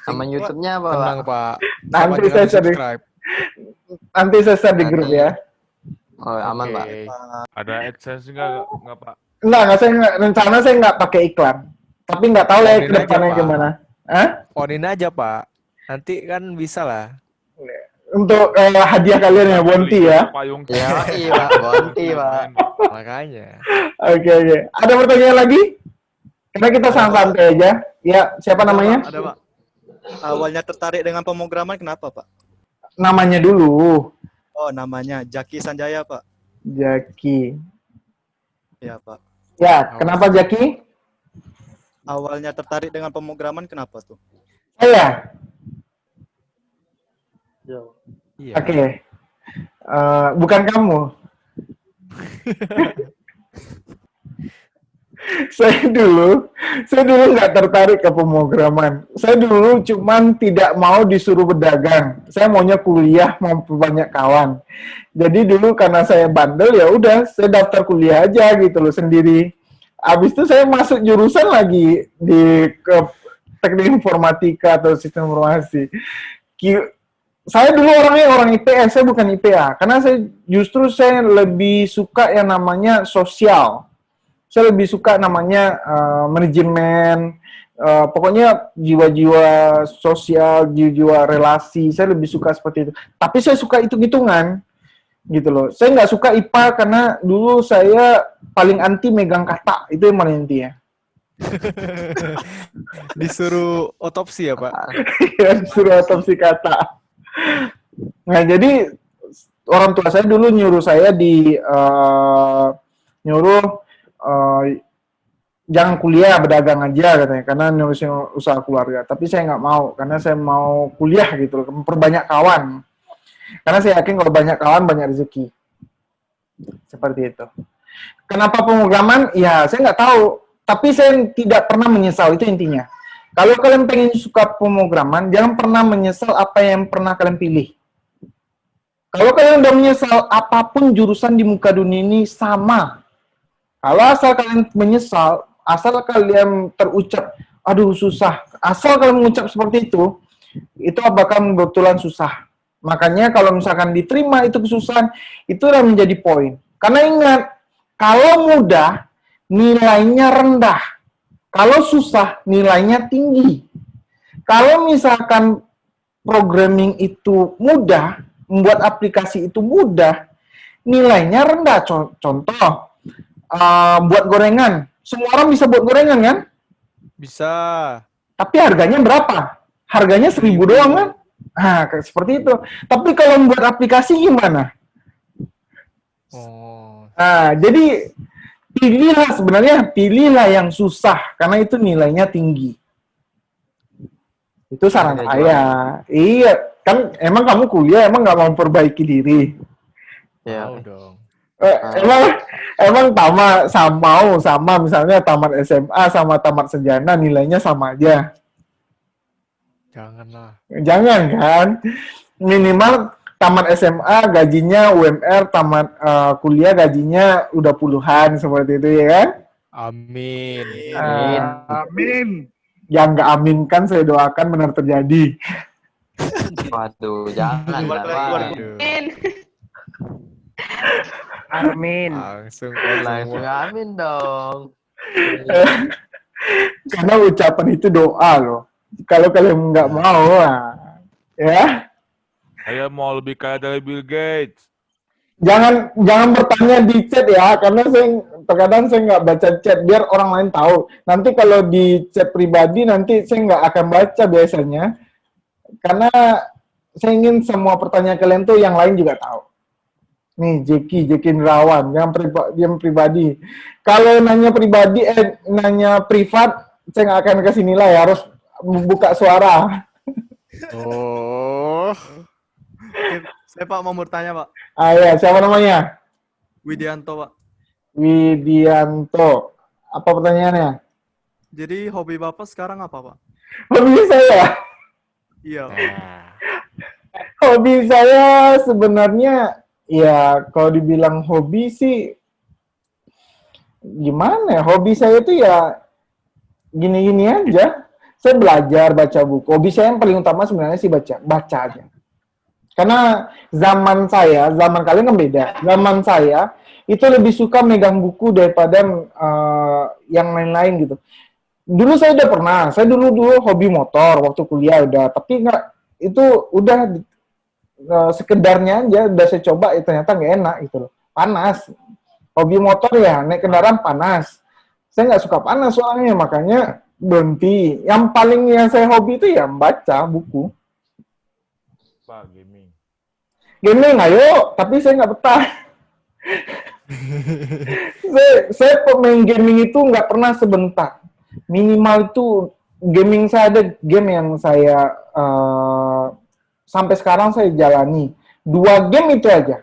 Nama YouTube-nya apa, Pak? Tenang Pak. Nanti Sama saya jangan share di, subscribe. nanti saya share di grup ya. Oh, aman, Pak. Oke. Ada AdSense nggak Pak? Rencana saya nggak pakai iklan. Tapi nggak tahu lah ya ke Ponin aja, depannya Pak. gimana. Hah? Ponin aja Pak. Nanti kan bisa lah. Untuk hadiah kalian ya, Bonti ya. Payung. Ya, iya, Pak. Bonti, Pak. Makanya. Oke. Ada pertanyaan lagi? Karena kita santai aja. Ya, siapa namanya? Ada, Pak. Awalnya tertarik dengan pemrograman kenapa, Pak? Namanya dulu. Oh, namanya Jaki Sanjaya, Pak. Jaki. Ya, Pak. Ya, kenapa Jaki? Awalnya tertarik dengan pemrograman kenapa tuh? Saya. Iya. Oke. Bukan kamu. Saya dulu nggak tertarik ke pemrograman. Saya dulu cuman tidak mau disuruh berdagang. Saya maunya kuliah, mau banyak kawan. Jadi dulu karena saya bandel, ya udah saya daftar kuliah aja gitu loh sendiri. Habis itu saya masuk jurusan lagi ke teknik informatika atau sistem informasi. Saya dulu orangnya orang IPS, saya bukan IPA. Karena saya lebih suka yang namanya sosial. Saya lebih suka namanya manajemen, pokoknya jiwa-jiwa sosial, jiwa-jiwa relasi. Saya lebih suka seperti itu. Tapi saya suka hitung-hitungan, gitu loh. Saya nggak suka IPA karena dulu saya paling anti megang kata. Itu yang paling intinya. Disuruh otopsi ya Pak? Ya, disuruh otopsi kata. Nah, jadi orang tua saya dulu nyuruh saya jangan kuliah, berdagang aja katanya, karena nurusin usaha keluarga. Tapi saya nggak mau, karena saya mau kuliah gitu, memperbanyak kawan. Karena saya yakin kalau banyak kawan, banyak rezeki. Seperti itu. Kenapa pemrograman? Ya, saya nggak tahu. Tapi saya tidak pernah menyesal, itu intinya. Kalau kalian pengen suka pemrograman, jangan pernah menyesal apa yang pernah kalian pilih. Kalau kalian udah menyesal, apapun jurusan di muka dunia ini sama. Kalau asal kalian menyesal, asal kalian terucap, aduh susah, asal kalian mengucap seperti itu bakal kebetulan susah. Makanya kalau misalkan diterima itu kesusahan, itu udah menjadi poin. Karena ingat, kalau mudah, nilainya rendah. Kalau susah, nilainya tinggi. Kalau misalkan programming itu mudah, membuat aplikasi itu mudah, nilainya rendah. Contoh, buat gorengan. Semua orang bisa buat gorengan kan? Bisa. Tapi harganya berapa? Harganya 1.000 doang kan? Nah, seperti itu. Tapi kalau membuat aplikasi gimana? Oh. Nah, jadi pilihlah yang susah karena itu nilainya tinggi. Itu saran saya. Iya, kan emang kamu kuliah emang nggak mau memperbaiki diri. Ya. Mau dong. Emang sama misalnya tamat SMA sama tamat sarjana nilainya sama aja. Janganlah. Jangan kan? Minimal tamat SMA gajinya UMR, tamat kuliah gajinya udah puluhan seperti itu ya kan? Amin. Amin. Yang nggak amin kan saya doakan benar terjadi. Waduh, jangan. Waduh. Amin. Langsung Amin dong. Karena ucapan itu doa loh. Kalau kalian nggak mau, ya. Saya mau lebih kaya dari Bill Gates. Jangan bertanya di chat ya, karena terkadang saya nggak baca chat biar orang lain tahu. Nanti kalau di chat pribadi nanti saya nggak akan baca biasanya, karena saya ingin semua pertanyaan kalian tuh yang lain juga tahu. Nih Jeki Nerawan, yang pribadi. Kalau nanya pribadi, nanya privat, saya nggak akan kasih nilai, harus buka suara. Oh. Saya Pak mau bertanya Pak. Ya, siapa namanya? Widianto Pak. Widianto. Apa pertanyaannya? Jadi hobi Bapak sekarang apa Pak? Hobi saya? Iya. Hobi saya sebenarnya, ya kalau dibilang hobi sih, gimana ya? Hobi saya itu ya gini-gini aja. Saya belajar baca buku. Hobi saya yang paling utama sebenarnya sih baca aja. Karena zaman kalian kan beda. Zaman saya itu lebih suka megang buku daripada yang lain-lain gitu. Dulu saya udah pernah, saya dulu hobi motor waktu kuliah udah, tapi nggak, itu udah sekedarnya aja, udah saya coba, ternyata nggak enak gitu loh, panas. Hobi motor ya, naik kendaraan panas. Saya nggak suka panas soalnya, makanya berhenti. Yang saya hobi itu ya baca buku. Pak, gaming. Gaming ayo, tapi saya nggak betah. saya pemain gaming itu nggak pernah sebentar. Minimal itu gaming saya ada game yang saya sampai sekarang saya jalani. 2 game itu aja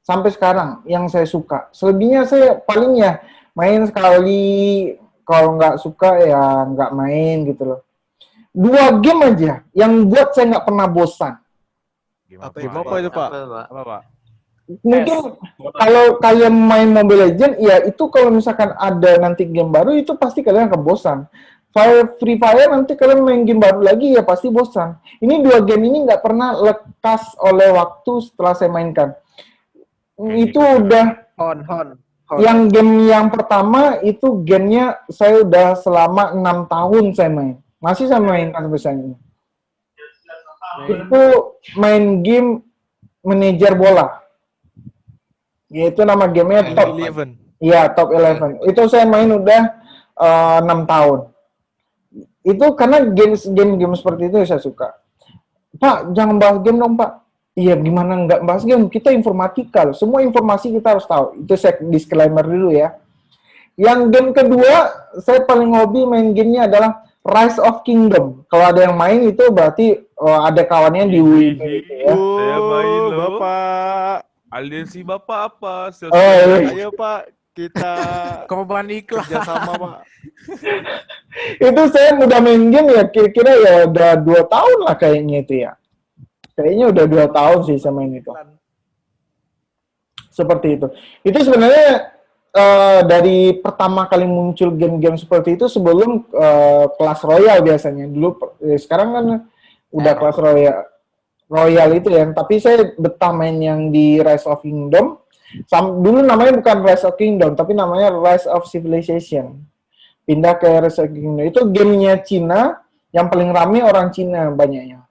sampai sekarang yang saya suka. Selebihnya saya paling ya main sekali, kalau nggak suka ya nggak main gitu loh. 2 game aja yang buat saya nggak pernah bosan. Apa itu, Pak? Apa, Pak? Mungkin kalau kalian main Mobile Legends, ya itu kalau misalkan ada nanti game baru, itu pasti kalian akan bosan. Free Fire nanti kalian main game baru lagi, ya pasti bosan. Ini 2 game ini nggak pernah lekas oleh waktu setelah saya mainkan. Itu udah yang game yang pertama itu gamenya saya udah selama 6 tahun saya main. Masih saya mainkan sampai saat ini. Itu main game manajer bola. Yaitu nama gamenya Top 11. Iya, Top 11. Itu saya main udah 6 tahun. Itu karena game seperti itu saya suka. Pak, jangan bahas game dong, Pak. Iya, gimana nggak bahas game? Kita informatika loh. Semua informasi kita harus tahu. Itu saya disclaimer dulu ya. Yang game kedua, saya paling hobi main gamenya adalah Rise of Kingdom. Kalau ada yang main itu berarti ada kawannya di Wii gitu ya. Saya main loh. Bapak. Aliansi Bapak apa? Ayo, Pak. Kita Korban iklan. kerjasama, Pak. Itu saya udah main game ya, kira-kira ya udah 2 tahun lah kayaknya itu ya. Kayaknya udah 2 tahun sih saya main itu. Seperti itu. Itu sebenarnya dari pertama kali muncul game-game seperti itu sebelum kelas royal biasanya. Dulu sekarang kan udah kelas royal itu ya. Tapi saya betah main yang di Rise of Kingdom. Dulu namanya bukan Rise of Kingdom, tapi namanya Rise of Civilization. Pindah ke Rise of Kingdom. Itu gamenya Cina, yang paling rame orang Cina banyaknya.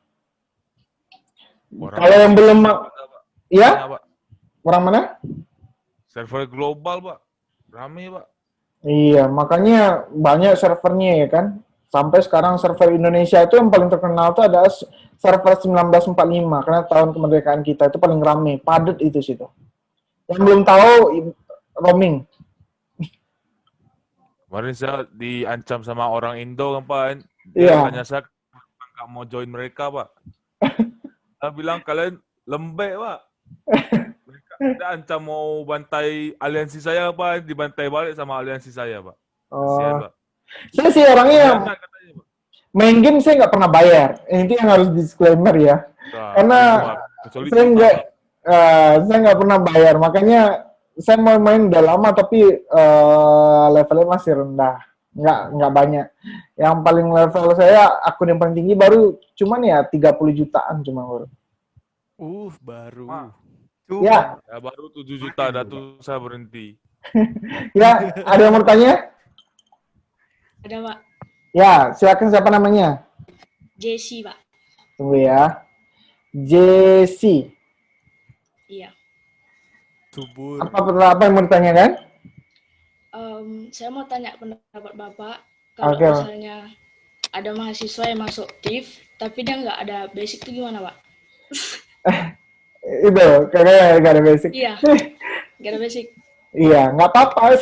Kalau yang belum, ya? Orang mana? Server global, Pak. Rame, Pak. Iya, makanya banyak servernya ya kan. Sampai sekarang server Indonesia itu yang paling terkenal itu adalah server 1945, karena tahun kemerdekaan kita itu paling rame, padat itu situ. Yang belum tahu, roaming. Kemarin saya diancam sama orang Indo kan, Pak. Iya. Tanya saya nggak mau join mereka, Pak. Saya bilang kalian lembek, Pak. Mereka ancam mau bantai aliansi saya, Pak. Dibantai balik sama aliansi saya, Pak. Kasihan, Pak. Saya sih orangnya main game saya nggak pernah bayar. Itu yang harus disclaimer ya. Karena saya nggak pernah bayar. Makanya saya mau main udah lama tapi levelnya masih rendah. Nggak banyak. Yang paling level saya, akun yang paling tinggi baru cuman ya 30 jutaan cuma baru. Baru. Ya. Ya, baru 7 juta, tuh saya berhenti. Ya, ada yang mau tanya? Ada, Pak. Ya, silakan, siapa namanya? Jessie, Pak. Tunggu ya. Jessie. Iya. Subur. Apa yang mau ditanyakan? Saya mau tanya pendapat Bapak. Kalau misalnya ada mahasiswa yang masuk TIF, tapi dia nggak ada basic itu gimana, Pak? Itu, kayaknya nggak ada basic. Iya, nggak ada basic. Iya, nggak apa-apa.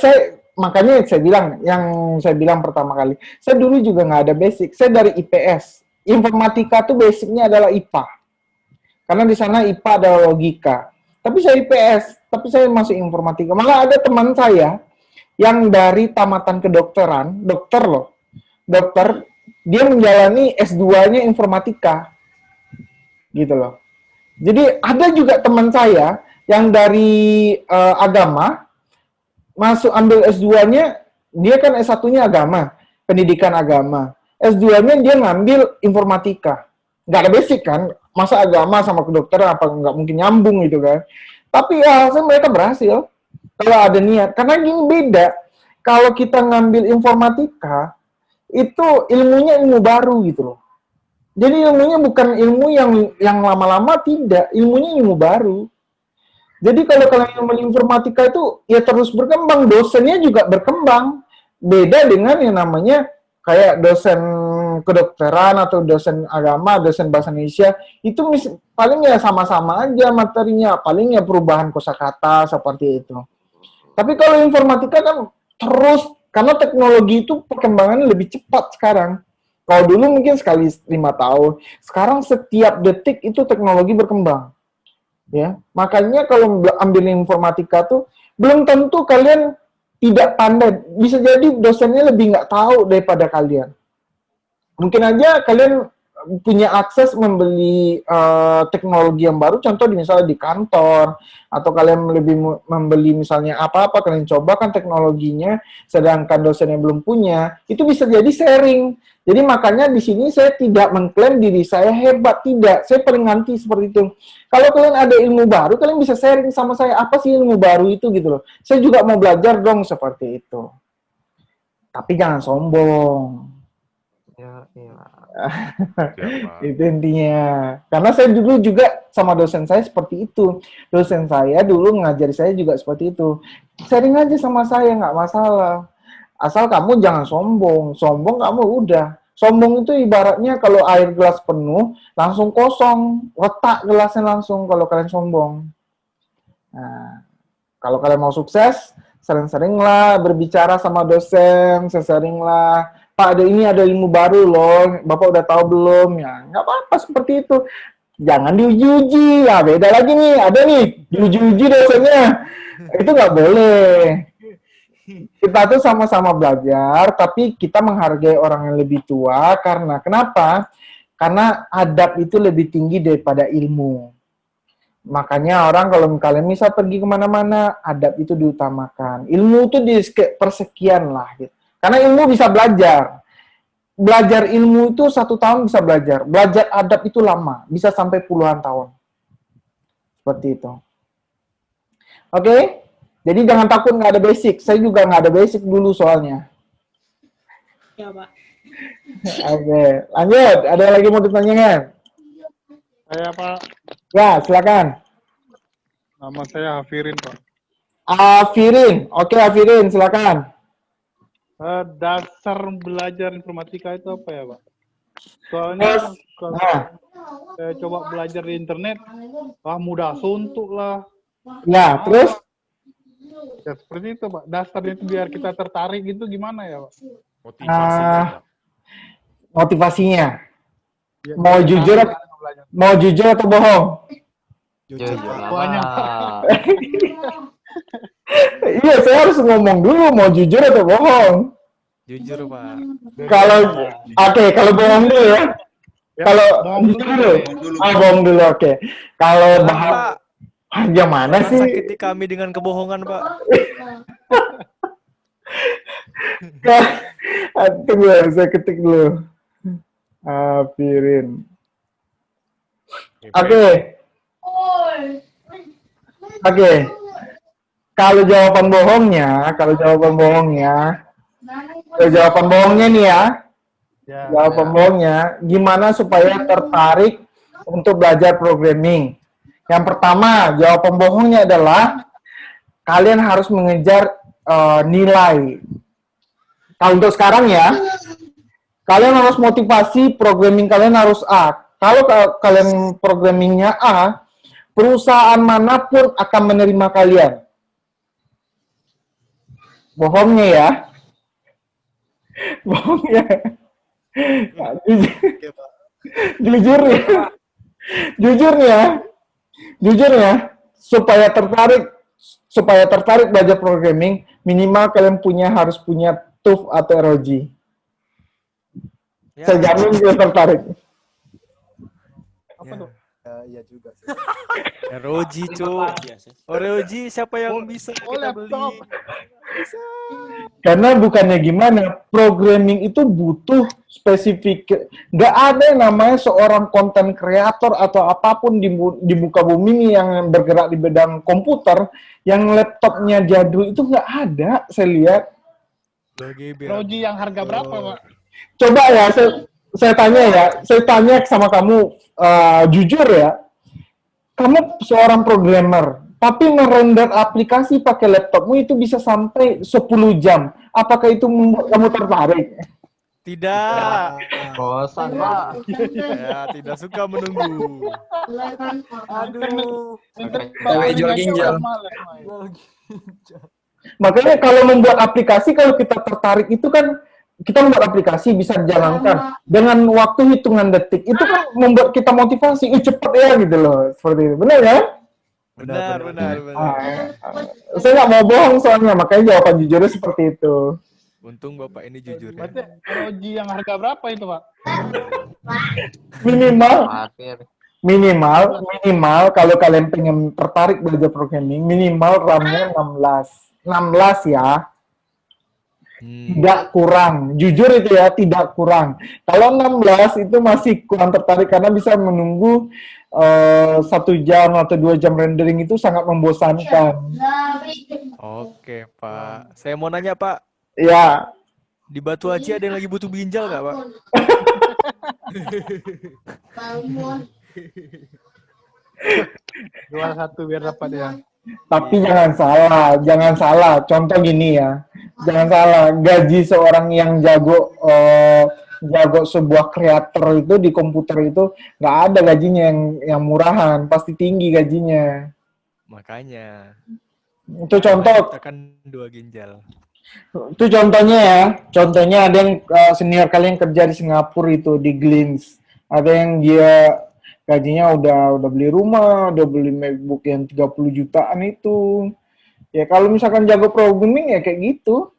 Makanya saya bilang, yang saya bilang pertama kali, saya dulu juga nggak ada basic. Saya dari IPS. Informatika tuh basicnya adalah IPA. Karena di sana IPA adalah logika. Tapi saya IPS, tapi saya masuk informatika. Malah ada teman saya yang dari tamatan kedokteran, dokter loh. Dokter, dia menjalani S2-nya informatika. Gitu loh. Jadi ada juga teman saya yang dari agama, masuk ambil S2-nya, dia kan S1-nya agama. pendidikan agama. S2-nya dia ngambil informatika. Nggak ada basic kan? Masa agama sama kedokteran apa nggak mungkin nyambung gitu kan? Tapi ya mereka berhasil. Kalau ada niat. Karena gini beda. Kalau kita ngambil informatika, itu ilmunya ilmu baru gitu loh. Jadi ilmunya bukan ilmu yang lama-lama, tidak. Ilmunya ilmu baru. Jadi kalau kalian ilmu informatika itu ya terus berkembang, dosennya juga berkembang. Beda dengan yang namanya kayak dosen kedokteran atau dosen agama, dosen bahasa Indonesia, itu paling ya sama-sama aja materinya, paling ya perubahan kosakata seperti itu. Tapi kalau informatika kan terus, karena teknologi itu perkembangannya lebih cepat sekarang. Kalau dulu mungkin sekali 5 tahun, sekarang setiap detik itu teknologi berkembang. Ya, makanya kalau ambil informatika tuh belum tentu kalian tidak pandai. Bisa jadi dosennya lebih nggak tahu daripada kalian. Mungkin aja kalian punya akses membeli teknologi yang baru, contoh misalnya di kantor, atau kalian lebih membeli misalnya apa-apa, kalian coba kan teknologinya, sedangkan dosen yang belum punya, itu bisa jadi sharing. Jadi makanya di sini saya tidak mengklaim diri saya hebat, tidak. Saya paling anti seperti itu. Kalau kalian ada ilmu baru, kalian bisa sharing sama saya, apa sih ilmu baru itu gitu loh. Saya juga mau belajar dong seperti itu. Tapi jangan sombong. Ya, iya. Itu intinya. Karena saya dulu juga sama dosen saya seperti itu. Dosen saya dulu ngajari saya juga seperti itu. Sharing aja sama saya, nggak masalah. Asal kamu jangan sombong. Sombong kamu udah. Sombong itu ibaratnya kalau air gelas penuh, langsung kosong. Retak gelasnya langsung kalau kalian sombong. Nah, kalau kalian mau sukses, sering-seringlah berbicara sama dosen, sering-seringlah. Pak, ini ada ilmu baru loh, Bapak udah tahu belum? Ya, nggak apa-apa seperti itu. Jangan diuji-uji, ya beda lagi nih, ada nih, diuji-uji dosennya. Itu nggak boleh. Kita tuh sama-sama belajar, tapi kita menghargai orang yang lebih tua, karena kenapa? Karena adab itu lebih tinggi daripada ilmu. Makanya orang kalau kalian bisa pergi kemana-mana, adab itu diutamakan. Ilmu itu di persekian lah gitu. Karena ilmu bisa belajar. Belajar ilmu itu 1 tahun bisa belajar. Belajar adab itu lama. Bisa sampai puluhan tahun. Seperti itu. Oke? Jadi jangan takut nggak ada basic. Saya juga nggak ada basic dulu soalnya. Ya, Pak. Oke. Lanjut. Ada lagi mau ditanyakan? Saya Pak, Ya, silakan. nama saya Hafirin Pak. Afirin. Oke, Afirin. Silakan. Dasar belajar informatika itu apa ya Pak? Soalnya kalau saya coba belajar di internet, mudah suntuk lah. Ya, terus? Ya seperti itu Pak. Dasarnya itu biar kita tertarik gitu gimana ya Pak? Motivasinya. Ya, Mau jujur atau bohong? Jujur Pokoknya. Iya, saya harus ngomong dulu mau jujur atau bohong. Jujur Pak. Kalau bohong dulu ya. Kalau jujur dulu. Bohong dulu, oke. Kalau bohong, yang mana sih? Sakiti kami dengan kebohongan Pak. Tunggu, saya ketik dulu. Afirin. Oke. Kalau jawaban bohongnya nih ya. Jawaban bohongnya, gimana supaya tertarik untuk belajar programming? Yang pertama, jawaban bohongnya adalah kalian harus mengejar nilai. Kalau untuk sekarang ya, kalian harus motivasi programming kalian harus A. Kalau kalian programmingnya A, perusahaan manapun akan menerima kalian. Bohongnya ya. Bohongnya. Jujurnya, supaya tertarik belajar programming, minimal kalian harus punya TOEFL atau ROG. Saya jamin dia tertarik. Apa tuh? Iya juga sih. ROG cu. ROG siapa yang bisa kita beli? Bisa. Karena bukannya gimana, programming itu butuh spesifik. Nggak ada yang namanya seorang konten kreator atau apapun di muka bumi ini yang bergerak di bidang komputer, yang laptopnya jadul itu nggak ada, saya lihat. Roji yang harga berapa, Pak? Coba ya, saya tanya sama kamu, jujur ya, kamu seorang programmer, tapi merender aplikasi pakai laptopmu itu bisa sampai 10 jam. Apakah itu membuat kamu tertarik? Tidak. Bosan, Pak. Ya, tidak suka menunggu. Aduh. Cewek jual ginjal. Makanya kalau membuat aplikasi, kalau kita tertarik itu kan, kita membuat aplikasi bisa dijalankan dengan waktu hitungan detik. Itu kan membuat kita motivasi, cepet ya gitu loh. Seperti itu. Benar ya? Benar. Saya nggak mau bohong soalnya, makanya jawaban jujurnya seperti itu. Untung Bapak ini jujur ya. Berarti Roji yang harga berapa itu, Pak? Minimal kalau kalian pengen tertarik belajar programming, minimal RAM-nya 16 ya. Tidak kurang, jujur itu ya, tidak kurang. Kalau 16 itu masih kurang tertarik karena bisa menunggu 1 jam atau 2 jam rendering, itu sangat membosankan. Oke, Pak. Saya mau nanya, Pak. Ya. Di Batu Haji ada yang lagi butuh ginjal nggak, Pak? Jual satu biar dapat ya. Tapi jangan salah. Contoh gini ya, jangan salah. Gaji seorang yang jago sebuah kreator itu di komputer itu nggak ada gajinya yang murahan, pasti tinggi gajinya. Makanya. Itu contoh. Akan 2 ginjal. Itu contohnya ya. Contohnya ada yang senior kalian kerja di Singapura itu di Glints. Ada yang dia gajinya udah beli rumah, udah beli MacBook yang 30 jutaan itu. Ya kalau misalkan jago programming ya kayak gitu.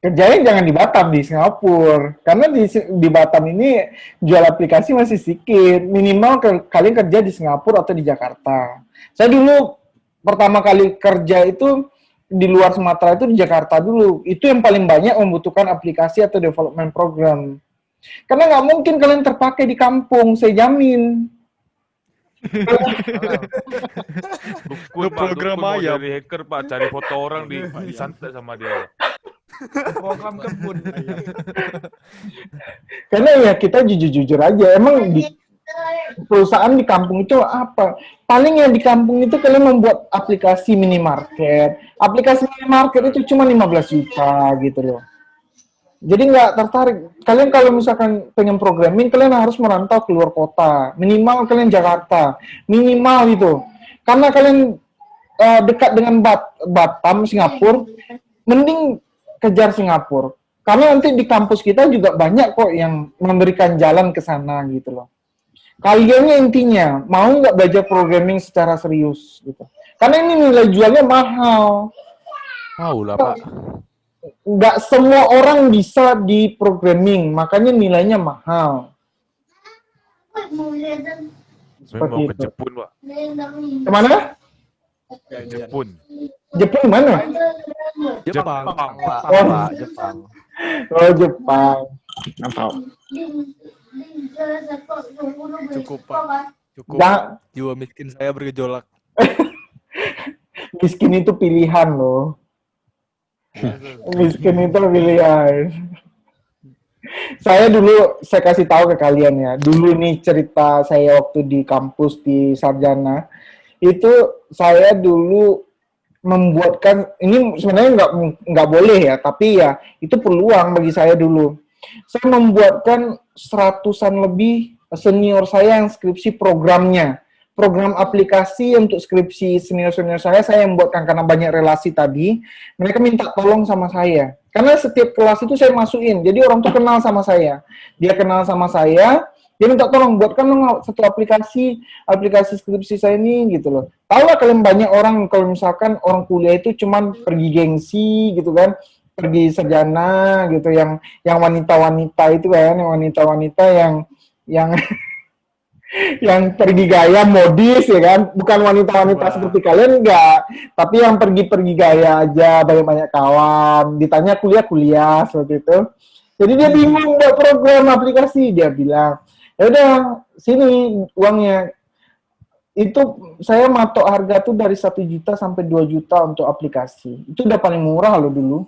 Kerjanya jangan di Batam, di Singapura. Karena di Batam ini jual aplikasi masih sedikit. Minimal kalian kerja di Singapura atau di Jakarta. Saya dulu pertama kali kerja itu di luar Sumatera itu di Jakarta dulu. Itu yang paling banyak membutuhkan aplikasi atau development program. Karena nggak mungkin kalian terpakai di kampung, saya jamin. Dukun, Pak. Dukun mau jadi hacker, Pak. Cari foto orang disantet sama dia. Program kebun. Karena ya kita jujur-jujur aja. Emang di perusahaan di kampung itu apa? Paling yang di kampung itu kalian membuat aplikasi minimarket. Aplikasi minimarket itu cuma 15 juta gitu loh. Jadi nggak tertarik. Kalian kalau misalkan pengen programming, kalian harus merantau keluar kota. Minimal kalian Jakarta. Minimal itu. Karena kalian dekat dengan Batam, Singapura, mending kejar Singapura. Karena nanti di kampus kita juga banyak kok yang memberikan jalan ke sana gitu loh. Kaliannya intinya, mau nggak belajar programming secara serius gitu. Karena ini nilai jualnya mahal. Tahu lah, Pak. Nggak semua orang bisa di programming, makanya nilainya mahal. Saya mau ke Jepun, Pak. Kemana? Jepun. Jepun mana? Jepang. Oh, Jepang. Oh, Jepang. Apa? Cukup, Pak. Cukup. Jiwa miskin saya bergejolak. Miskin itu pilihan loh. Miskin itu pilihan. Saya kasih tahu ke kalian ya. Dulu nih cerita saya waktu di kampus di Sarjana. Itu saya dulu membuatkan, ini sebenarnya nggak boleh ya, tapi ya itu peluang bagi saya dulu. Saya membuatkan 100-an lebih senior saya yang skripsi programnya. Program aplikasi untuk skripsi senior-senior saya yang buatkan karena banyak relasi tadi. Mereka minta tolong sama saya. Karena setiap kelas itu saya masukin. Jadi orang tuh kenal sama saya. Dia kenal sama saya, dia minta tolong buatkan satu aplikasi skripsi saya ini gitu loh. Tahu lah kalian banyak orang kalau misalkan orang kuliah itu cuman pergi gengsi gitu kan, pergi sarjana gitu, yang wanita-wanita itu kan, yang wanita-wanita yang yang pergi gaya modis ya kan, bukan wanita-wanita Wah. seperti kalian enggak, tapi yang pergi-pergi gaya aja, banyak-banyak kawan, ditanya kuliah seperti itu. Jadi dia bingung buat program aplikasi, dia bilang, ya udah sini uangnya. Itu saya matok harga tuh dari 1 juta sampai 2 juta untuk aplikasi. Itu udah paling murah loh dulu.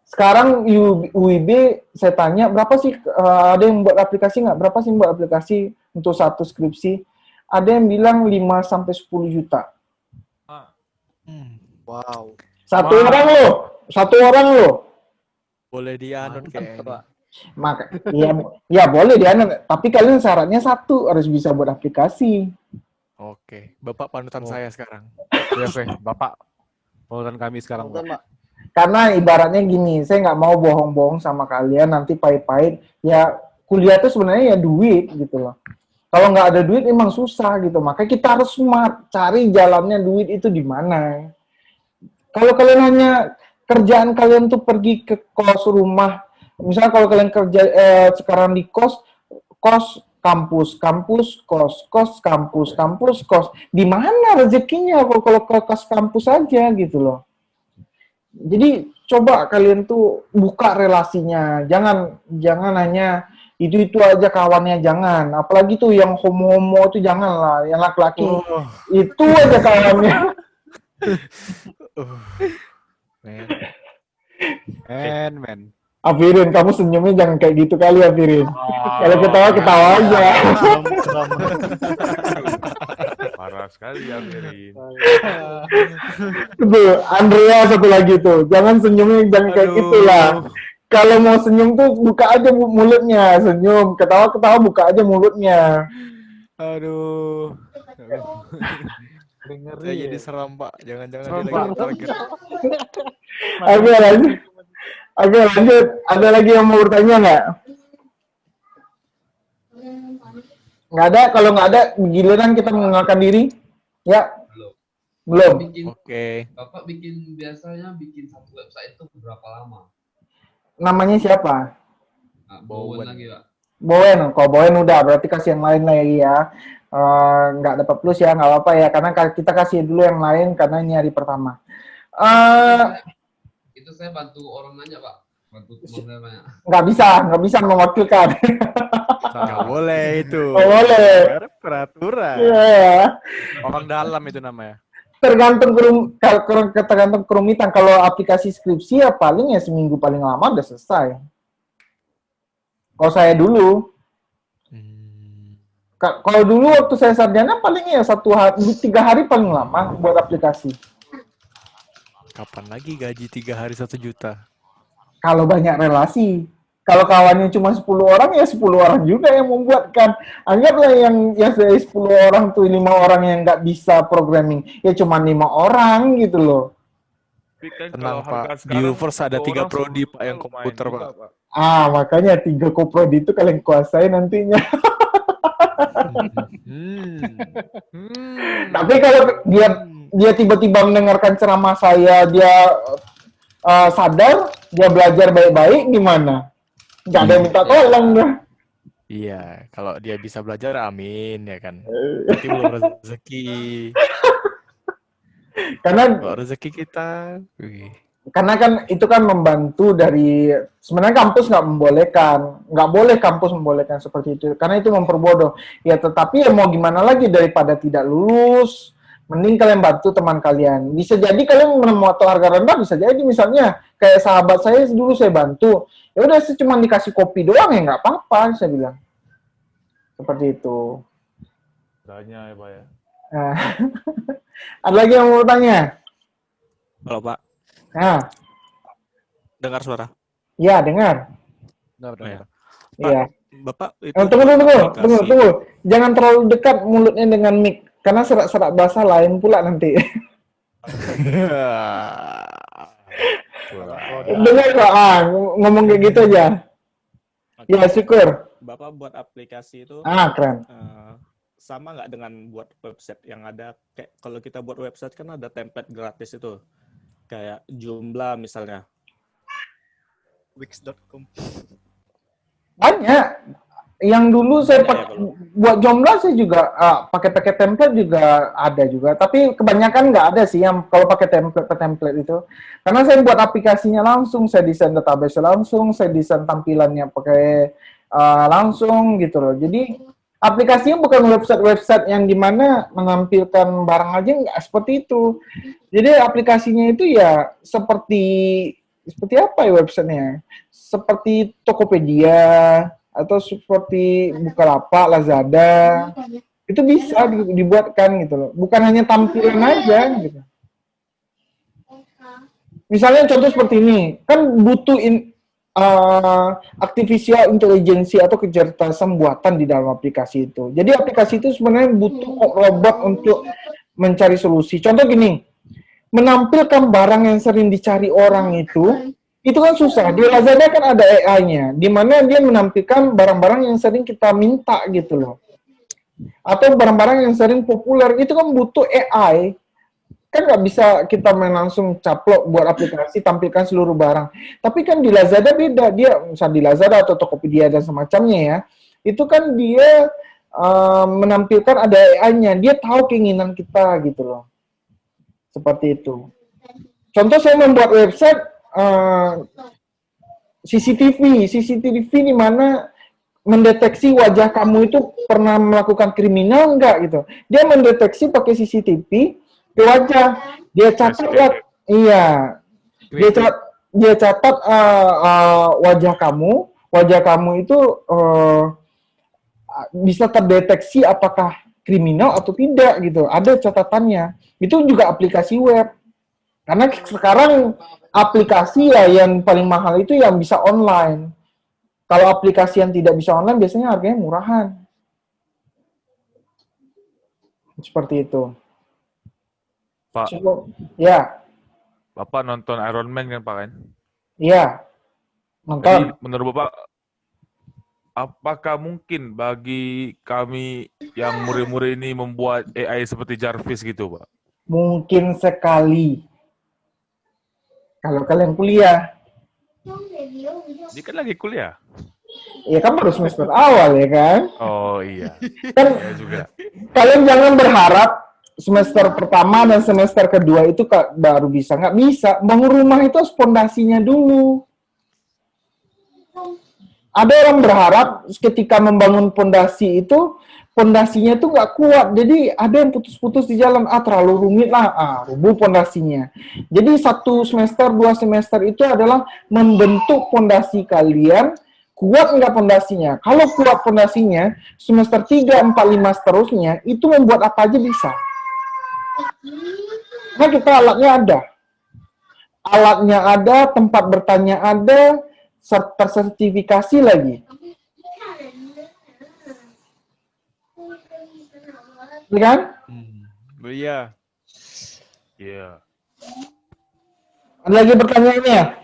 Sekarang UIB saya tanya berapa sih ada yang buat aplikasi nggak? Berapa sih buat aplikasi untuk satu skripsi? Ada yang bilang 5 sampai 10 juta. Wow. Satu orang loh. Boleh dianut kayaknya. Maka ya boleh dianut, tapi kalian syaratnya satu harus bisa buat aplikasi. Oke, Bapak panutan saya sekarang. Iya, Fe. Bapak. Panutan kami sekarang, Pak. Karena ibaratnya gini, saya nggak mau bohong-bohong sama kalian, nanti pahit-pahit. Ya, kuliah itu sebenarnya ya duit gitu loh. Kalau nggak ada duit emang susah gitu. Makanya kita harus smart, cari jalannya duit itu di mana. Kalau kalian hanya kerjaan kalian tuh pergi ke kos rumah, misalnya kalau kalian kerja sekarang di kos kampus, kos, kampus, kos. Di mana rezekinya kalau ke kos kampus aja gitu loh. Jadi coba kalian tuh buka relasinya, jangan hanya itu aja kawannya, jangan. Apalagi tuh yang homo tuh jangan lah, yang laki-laki itu aja kawannya. Men. Afirin, kamu senyumnya jangan kayak gitu kali, Afirin. Kalau ketawa aja. Parah sekali ya, Mirin. Tuh, Andrea satu lagi tuh. Jangan senyumnya jangan kayak gitulah. Kalau mau senyum tuh buka aja mulutnya, senyum. Ketawa buka aja mulutnya. Aduh. Saya jadi seram, Pak. Jangan-jangan dia lagi target. Oke, lanjut. Ada lagi yang mau bertanya nggak? Nggak ada. Kalau nggak ada, giliran kita mengenalkan diri. Ya. Belum. Oke. Bapak biasanya bikin satu website itu berapa lama? Namanya siapa? Nah, Bowen lagi, Pak. Bowen. Kalau Bowen udah, berarti kasih yang lain lagi ya. Nggak dapat plus ya, nggak apa-apa ya. Karena kita kasih dulu yang lain karena ini hari pertama. Itu saya bantu orang nanya, Pak. Bantu teman nanya. Nggak bisa mewakilkan. Nggak boleh itu. Nggak boleh. Peraturan. Iya. Orang dalam itu namanya. Tergantung kerumitan. Kalau aplikasi skripsi ya paling ya seminggu paling lama udah selesai. Kalau saya dulu, kalau dulu waktu saya sarjana paling ya 1 hari, 3 hari paling lama buat aplikasi. Kapan lagi gaji 3 hari 1 juta? Kalau banyak relasi. Kalau kawannya cuma 10 orang, ya 10 orang juga yang membuatkan. Anggaplah yang 10 orang tuh 5 orang yang nggak bisa programming. Ya cuma 5 orang gitu loh. Tenang, Pak. Di Uvers ada 3 prodi, Pak, yang komputer, Pak. Makanya 3 koprodi itu kalian kuasai nantinya. Tapi kalau dia tiba-tiba mendengarkan ceramah saya, dia sadar, dia belajar baik-baik, gimana? Nggak ada yang minta tolong dah. Iya, kalau dia bisa belajar, amin ya kan. Berarti belum rezeki. Karena rezeki kita. Karena kan itu kan membantu dari, sebenarnya kampus nggak boleh kampus membolehkan seperti itu, karena itu memperbodoh. Ya tetapi ya mau gimana lagi, daripada tidak lulus, mending kalian bantu teman kalian. Bisa jadi kalian menemukan harga rendah, bisa jadi misalnya kayak sahabat saya dulu saya bantu, ya udah saya cuma dikasih kopi doang ya nggak apa-apa, saya bilang seperti itu. Tanya ya, Pak ya. Nah. Ada lagi yang mau tanya? Halo, Pak. Nah. Dengar suara? Ya, dengar. Dengar. Iya. Bapak itu tunggu. Jangan terlalu dekat mulutnya dengan mic, karena serak-serak bahasa lain pula nanti. Dengar kok, ngomong kayak gitu aja. Ya, syukur. Bapak buat aplikasi itu Keren. sama nggak dengan buat website yang ada, kayak kalau kita buat website kan ada template gratis itu. Kayak Joomla misalnya. Wix.com. Banyak. Yang dulu saya Banyak ya kalau buat Joomla saya juga pakai template juga ada juga, tapi kebanyakan nggak ada sih yang kalau pakai template itu. Karena saya buat aplikasinya langsung, saya desain database langsung, saya desain tampilannya pakai langsung gitu loh. Jadi aplikasinya bukan website yang dimana menampilkan barang aja, nggak seperti itu. Jadi aplikasinya itu ya seperti apa ya websitenya? Seperti Tokopedia atau seperti Bukalapak, Lazada, itu bisa dibuatkan gitu loh. Bukan hanya tampilan aja gitu. Misalnya contoh seperti ini, kan butuh artificial intelligence atau kecerdasan buatan di dalam aplikasi itu. Jadi aplikasi itu sebenarnya butuh robot untuk mencari solusi. Contoh gini, menampilkan barang yang sering dicari orang itu kan susah. Di Lazada kan ada AI-nya, di mana dia menampilkan barang-barang yang sering kita minta gitu loh. Atau barang-barang yang sering populer, itu kan butuh AI. Kan nggak bisa kita main langsung caplok buat aplikasi, tampilkan seluruh barang. Tapi kan di Lazada beda, dia misalnya di Lazada atau Tokopedia dan semacamnya ya, itu kan dia menampilkan ada AI-nya, dia tahu keinginan kita gitu loh. Seperti itu. Contoh saya membuat website, CCTV di mana mendeteksi wajah kamu itu pernah melakukan kriminal enggak gitu. Dia mendeteksi pakai CCTV ke wajah. Dia catat, iya. Dia catat wajah kamu itu bisa terdeteksi apakah kriminal atau tidak gitu. Ada catatannya. Itu juga aplikasi web. Karena sekarang aplikasi ya yang paling mahal itu yang bisa online. Kalau aplikasi yang tidak bisa online biasanya harganya murahan. Seperti itu. Pak, Ya, Bapak nonton Iron Man kan, Pak kan? iya. Nonton. Jadi menurut Bapak, apakah mungkin bagi kami yang murid-murid ini membuat AI seperti Jarvis gitu, Pak? Mungkin sekali. Kalau kalian kuliah. Dia kan lagi kuliah. Ya kan baru semester awal ya kan? Oh iya. Kan Iya juga. kalian jangan berharap semester pertama dan semester kedua itu baru bisa. Nggak bisa. Bangun rumah itu harus pondasinya dulu. Ada orang berharap ketika membangun pondasi itu, pondasinya itu nggak kuat. Jadi ada yang putus-putus di jalan. Terlalu rumit lah. Rubuh pondasinya. Jadi 1 semester, 2 semester itu adalah membentuk pondasi kalian. Kuat nggak pondasinya? Kalau kuat pondasinya, semester 3, 4, 5 seterusnya, itu membuat apa aja bisa. Nah, kita alatnya ada. Alatnya ada, tempat bertanya ada, tersertifikasi lagi. Iya kan? Iya. Iya. Ada lagi pertanyaannya?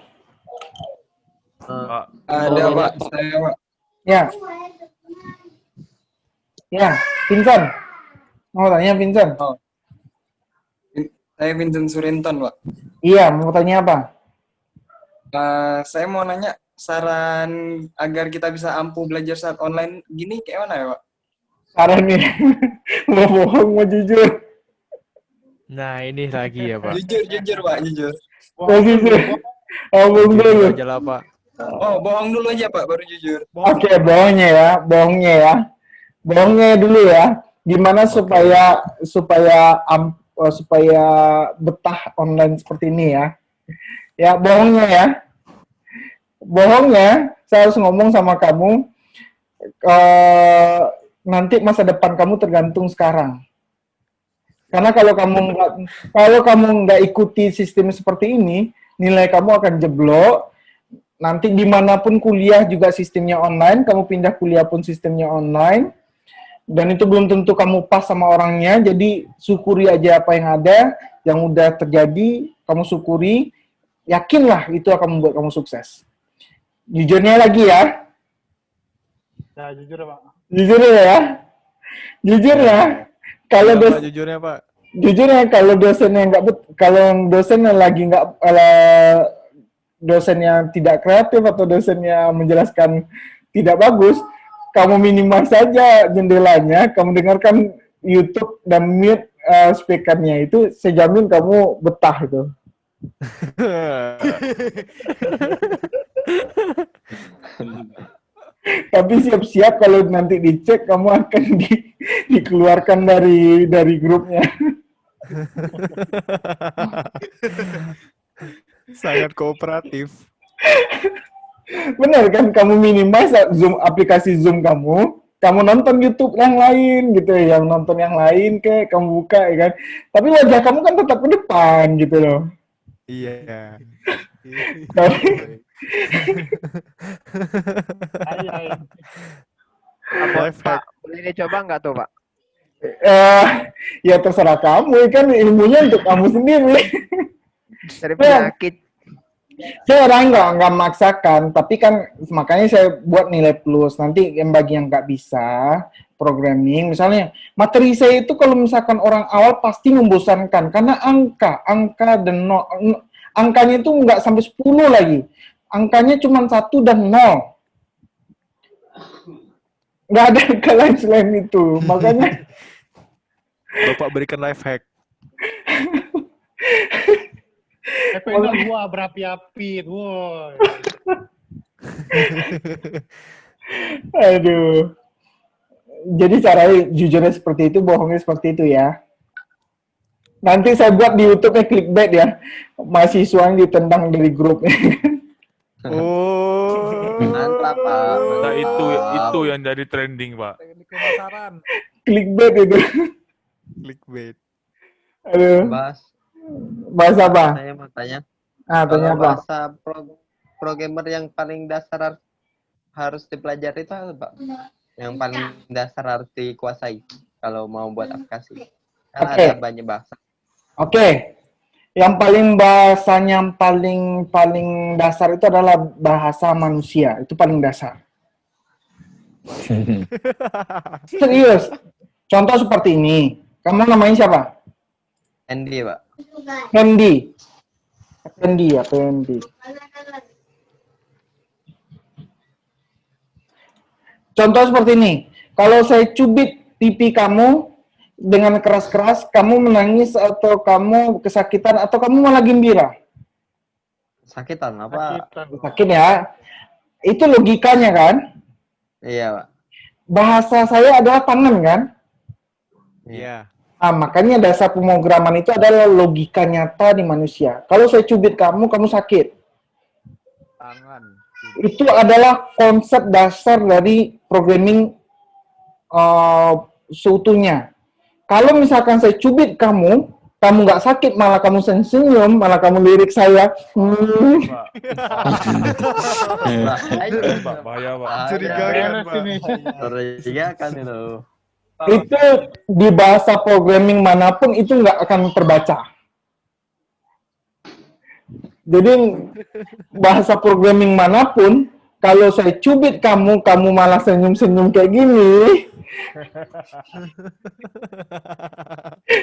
Pak, Ada Pak, saya Pak. Ya. Ya, Vincent. Mau tanya Vincent? Saya Vincent Surinton Pak. Iya, mau tanya apa? Saya mau nanya saran agar kita bisa ampuh belajar saat online gini kayak mana ya Pak? Sarannya mau bohong mau jujur. Nah, ini lagi ya, Pak. Jujur Pak, jujur. Mau jujur. Bohong Jujur dulu. aja lah, Pak. Oh, bohong dulu aja Pak, baru jujur. Oke, bohongnya ya. Bohongnya dulu ya. Gimana supaya betah online seperti ini ya. Ya, bohongnya ya. Bohongnya, saya harus ngomong sama kamu, nanti masa depan kamu tergantung sekarang. Karena kalau kamu nggak ikuti sistem seperti ini, nilai kamu akan jeblok. Nanti dimanapun kuliah juga sistemnya online, kamu pindah kuliah pun sistemnya online. Dan itu belum tentu kamu pas sama orangnya, jadi syukuri aja apa yang ada, yang udah terjadi, kamu syukuri, yakinlah itu akan membuat kamu sukses. Jujurnya lagi ya. Ya, jujur Pak. Jujur ya. Jujur ya. Kalau Jujurnya, Pak. jujurnya kalau dosennya dosen yang tidak kreatif atau dosen yang menjelaskan tidak bagus, kamu minimize saja jendelanya, kamu dengarkan YouTube dan mute speakernya itu, saya jamin kamu betah itu. Tapi siap-siap kalau nanti dicek kamu akan dikeluarkan dari grupnya. Sangat kooperatif. Benar kan, kamu minimize Zoom, aplikasi Zoom kamu nonton YouTube yang lain gitu ya, yang nonton yang lain kayak kamu buka ya kan. Tapi wajah kamu kan tetap ke depan gitu loh. Iya. Tapi Pak, boleh dicoba nggak tuh, Pak? ya terserah kamu kan, ilmunya untuk kamu sendiri. Dari penyakit. Saya orang nggak memaksakan, tapi kan makanya saya buat nilai plus. Nanti yang bagi yang nggak bisa programming, misalnya materi saya itu kalau misalkan orang awal pasti membosankan karena angka dan angkanya itu nggak sampai 10 lagi, angkanya cuma 1 dan 0, nggak ada angka lain selain itu. Makanya Bapak berikan life hack. Efeknya gua berapi-api, woi. Aduh. Jadi caranya jujurnya seperti itu, bohongnya seperti itu ya. Nanti saya buat di YouTube-nya clickbait ya. Mahasiswa yang ditendang dari grupnya. Oh. Mantap, Pak. Nah, itu yang jadi trending, Pak. Clickbait itu. Clickbait. Aduh. Bahas apa? Saya mau tanya. Tanya apa? Bahasa programmer yang paling dasar harus dipelajari itu apa, Pak? Yang paling dasar harus dikuasai kalau mau buat aplikasi. Kan ada banyak bahasa. Oke. Yang paling bahasanya paling dasar itu adalah bahasa manusia. Itu paling dasar. Serius. Contoh seperti ini. Kamu namanya siapa? Andy, Pak. Andy. Contoh seperti ini. Kalau saya cubit pipi kamu dengan keras-keras, kamu menangis atau kamu kesakitan atau kamu malah gembira? Sakitan apa? Sakit ya. Itu logikanya kan? Iya, Pak. Bahasa saya adalah tangan kan? Iya. Makanya dasar pemrograman itu adalah logika nyata di manusia. Kalau saya cubit kamu, kamu sakit. Tangan. Itu adalah konsep dasar dari programming seutuhnya. Kalau misalkan saya cubit kamu nggak sakit, malah kamu senyum, malah kamu lirik saya. Pak, bahaya, Pak. Curigakan itu. Itu di bahasa programming manapun itu nggak akan terbaca. Jadi bahasa programming manapun, kalau saya cubit kamu malah senyum-senyum kayak gini,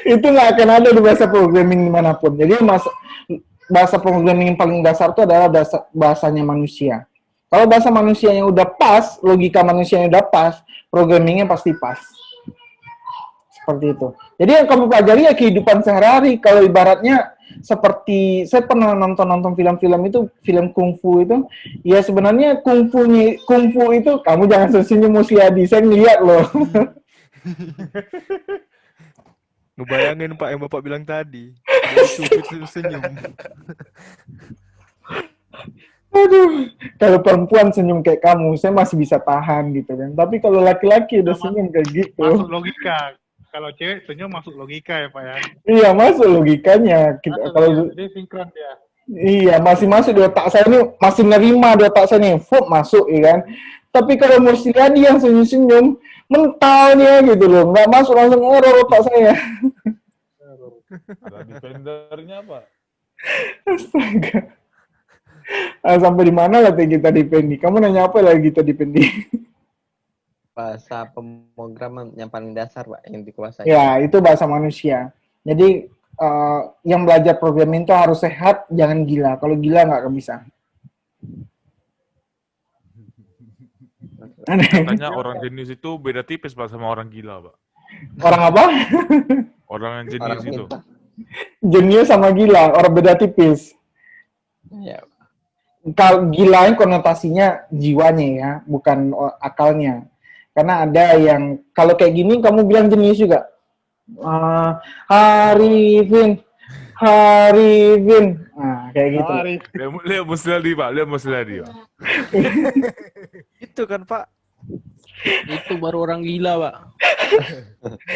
itu nggak akan ada di bahasa programming manapun. Jadi bahasa programming yang paling dasar itu adalah bahasanya manusia. Kalau bahasa manusianya udah pas, logika manusianya udah pas, programmingnya pasti pas. Seperti itu. Jadi yang kamu pelajari ya kehidupan sehari-hari. Kalau ibaratnya seperti saya pernah nonton film-film itu, film kungfu itu, ya sebenarnya kungfu itu kamu jangan senyum Musiadi, saya ngeliat loh. Ngebayangin Pak yang Bapak bilang tadi. Senyum. Aduh, kalau perempuan senyum kayak kamu, saya masih bisa tahan gitu kan. Tapi kalau laki-laki udah senyum kayak gitu. Masuk logika. Kalau cewek senyum masuk logika ya, Pak ya. Iya, masuk logikanya. Kalau Jadi sinkron dia. iya, masih masuk di otak saya ini, masih nerima di otak saya nih, masuk ya kan. Tapi kalau Musiadi yang senyum-senyum, mental dia gitu loh, nggak masuk, langsung error otak saya. Ada defendernya, Pak. Astaga. Sampai di mana lah kita dipendi? Kamu nanya apa lagi kita dipendi? Bahasa pemrograman yang paling dasar, Pak, yang dikuasai. Ya, itu bahasa manusia. Jadi yang belajar programming itu harus sehat, jangan gila. Kalau gila nggak akan bisa. Katanya orang jenius itu beda tipis Pak sama orang gila, Pak. Orang apa? Orang yang jenius itu. Jenius sama gila, orang beda tipis. Ya. Kalau gila konotasinya jiwanya ya, bukan akalnya. Karena ada yang kalau kayak gini kamu bilang jenius juga. Harifin. Nah, kayak gitu. Lihat Musladi, Pak. Lihat Musladi, Pak. Itu kan Pak. Itu baru orang gila, Pak.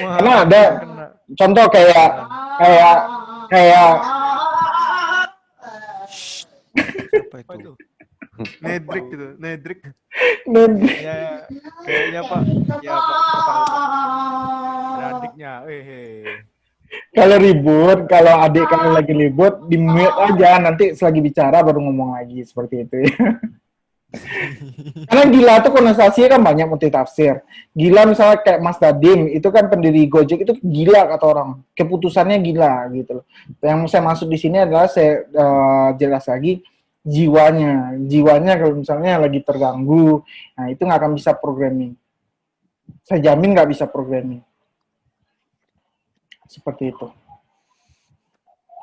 Wah, Karena ada contoh kayak Apa itu? Nedrik gitu, Nedrik. Ya, kayaknya Pak. Ya Pak, tahu Pak. Ada adiknya. kalau ribut, kalau adik kamu lagi ribut, di mute aja, nanti selagi bicara baru ngomong lagi, seperti itu ya. Karena gila itu konotasinya kan banyak multitafsir. Gila misalnya kayak Mas Dadim, itu kan pendiri Gojek, itu gila kata orang. Keputusannya gila gitu loh. Yang saya maksud di sini adalah saya jelas lagi, jiwanya kalau misalnya lagi terganggu, nah itu nggak akan bisa programming. Saya jamin nggak bisa programming. Seperti itu.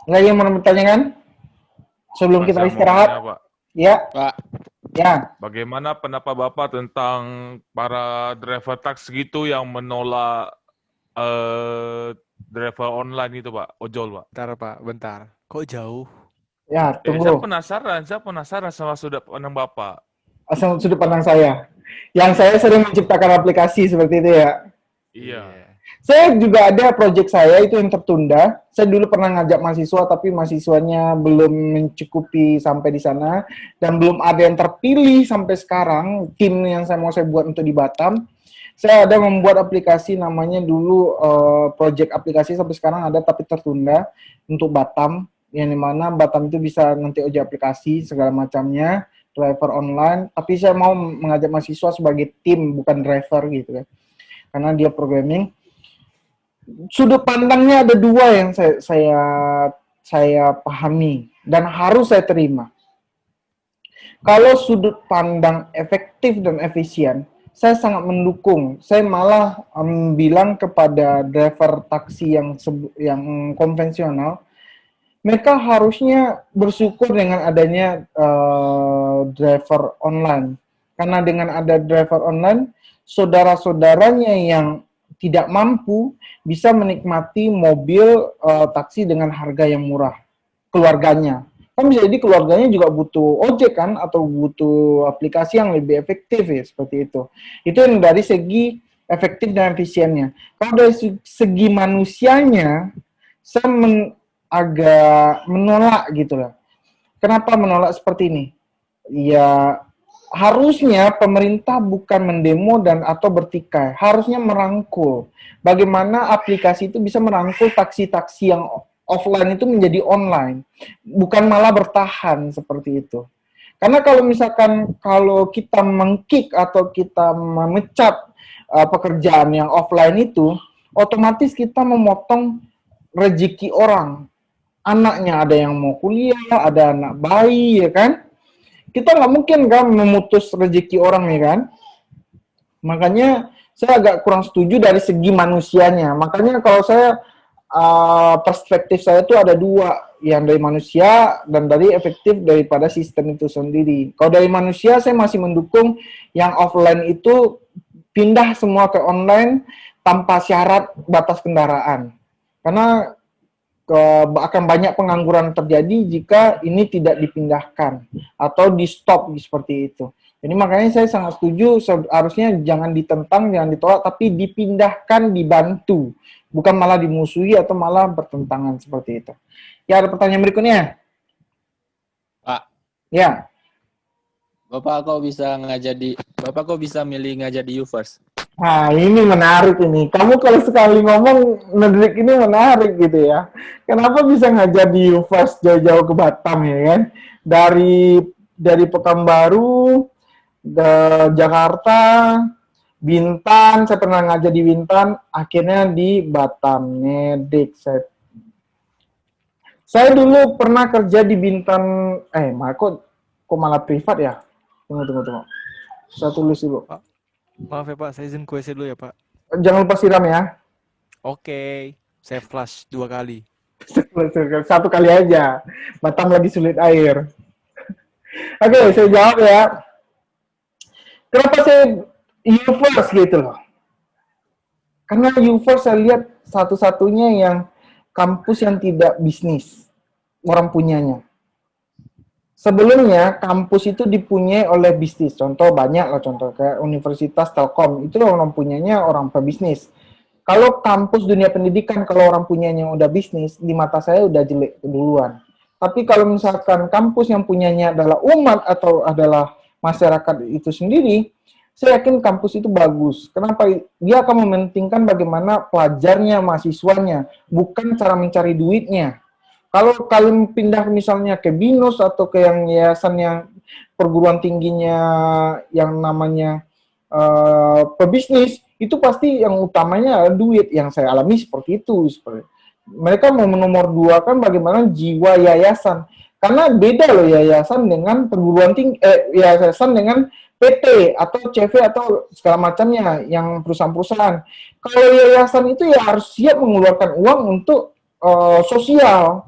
Lagi yang mau bertanyakan? Sebelum kita istirahat? Pak. Ya. Pak. Ya. Bagaimana pendapat Bapak tentang para driver taksi gitu yang menolak driver online itu, Pak? Ojol, Pak. Bentar, Pak. Bentar. Kok jauh? Ya, tunggu. Saya penasaran sama sudut pandang Bapak. Asal sudut pandang saya. Yang saya sering menciptakan aplikasi seperti itu ya. Iya. Saya juga ada proyek saya itu yang tertunda. Saya dulu pernah ngajak mahasiswa, tapi mahasiswanya belum mencukupi sampai di sana. Dan belum ada yang terpilih sampai sekarang, tim yang saya buat untuk di Batam. Saya ada membuat aplikasi namanya dulu, proyek aplikasi sampai sekarang ada tapi tertunda untuk Batam. Yang dimana Batam itu bisa nanti ojek aplikasi, segala macamnya, driver online. Tapi saya mau mengajak mahasiswa sebagai tim, bukan driver gitu kan. Karena dia programming. Sudut pandangnya ada dua yang saya pahami dan harus saya terima. Kalau sudut pandang efektif dan efisien, saya sangat mendukung. Saya malah bilang kepada driver taksi yang konvensional, mereka harusnya bersyukur dengan adanya driver online. Karena dengan ada driver online, saudara-saudaranya yang tidak mampu bisa menikmati mobil taksi dengan harga yang murah. Keluarganya. Kan bisa jadi keluarganya juga butuh ojek kan, atau butuh aplikasi yang lebih efektif ya, seperti itu. Itu yang dari segi efektif dan efisiennya. Kalau dari segi manusianya, saya agak menolak gitu lah. Kenapa menolak seperti ini? Ya, harusnya pemerintah bukan mendemo atau bertikai, harusnya merangkul. Bagaimana aplikasi itu bisa merangkul taksi-taksi yang offline itu menjadi online, bukan malah bertahan seperti itu. Karena kalau misalkan kita meng-kick atau kita memecat pekerjaan yang offline itu, otomatis kita memotong rezeki orang. Anaknya ada yang mau kuliah, ada anak bayi, ya kan? Kita nggak mungkin kan memutus rezeki orang, ya kan? Makanya saya agak kurang setuju dari segi manusianya. Makanya kalau saya perspektif saya itu ada dua, yang dari manusia dan dari efektif daripada sistem itu sendiri. Kalau dari manusia saya masih mendukung yang offline itu pindah semua ke online tanpa syarat batas kendaraan. Karena akan banyak pengangguran terjadi jika ini tidak dipindahkan atau di stop seperti itu. Jadi makanya saya sangat setuju, harusnya jangan ditentang, jangan ditolak, tapi dipindahkan, dibantu, bukan malah dimusuhi atau malah bertentangan seperti itu. Ya, ada pertanyaan berikutnya? Pak. Ya. Bapak kok bisa milih ngajar di UFirst? Nah, ini menarik ini. Kamu kalau sekali ngomong Nedrik ini menarik gitu ya. Kenapa bisa ngajar di UFirst jauh-jauh ke Batam ya kan? Dari Pekanbaru, ke Jakarta, Bintan, saya pernah ngajar di Bintan, akhirnya di Batam, Nedrik. Saya dulu pernah kerja di Bintan, kok malah privat ya? Tunggu. Saya tulis dulu. Maaf ya Pak, saya izin kuesi dulu ya Pak. Jangan lupa siram ya. Oke, saya flush 2 kali. Satu kali aja. Batam lagi sulit air. Oke, saya jawab ya. Kenapa saya UFirst gitu loh? Karena UFirst saya lihat satu-satunya yang kampus yang tidak bisnis. Orang punyanya. Sebelumnya kampus itu dipunyai oleh bisnis. Contoh banyak lah, contoh kayak Universitas Telkom itu orang punyanya orang pebisnis. Kalau kampus dunia pendidikan kalau orang punyanya udah bisnis, di mata saya udah jelek duluan. Tapi kalau misalkan kampus yang punyanya adalah umat atau adalah masyarakat itu sendiri, saya yakin kampus itu bagus. Kenapa? Dia akan mementingkan bagaimana pelajarnya, mahasiswanya, bukan cara mencari duitnya. Kalau kalian pindah misalnya ke BINUS atau ke yang yayasan yang perguruan tingginya yang namanya pebisnis, itu pasti yang utamanya adalah duit. Yang saya alami seperti itu. Mereka mau menomor dua kan bagaimana jiwa yayasan. Karena beda loh yayasan dengan perguruan tinggi, yayasan dengan PT atau CV atau segala macamnya yang perusahaan-perusahaan. Kalau yayasan itu ya harus siap mengeluarkan uang untuk sosial.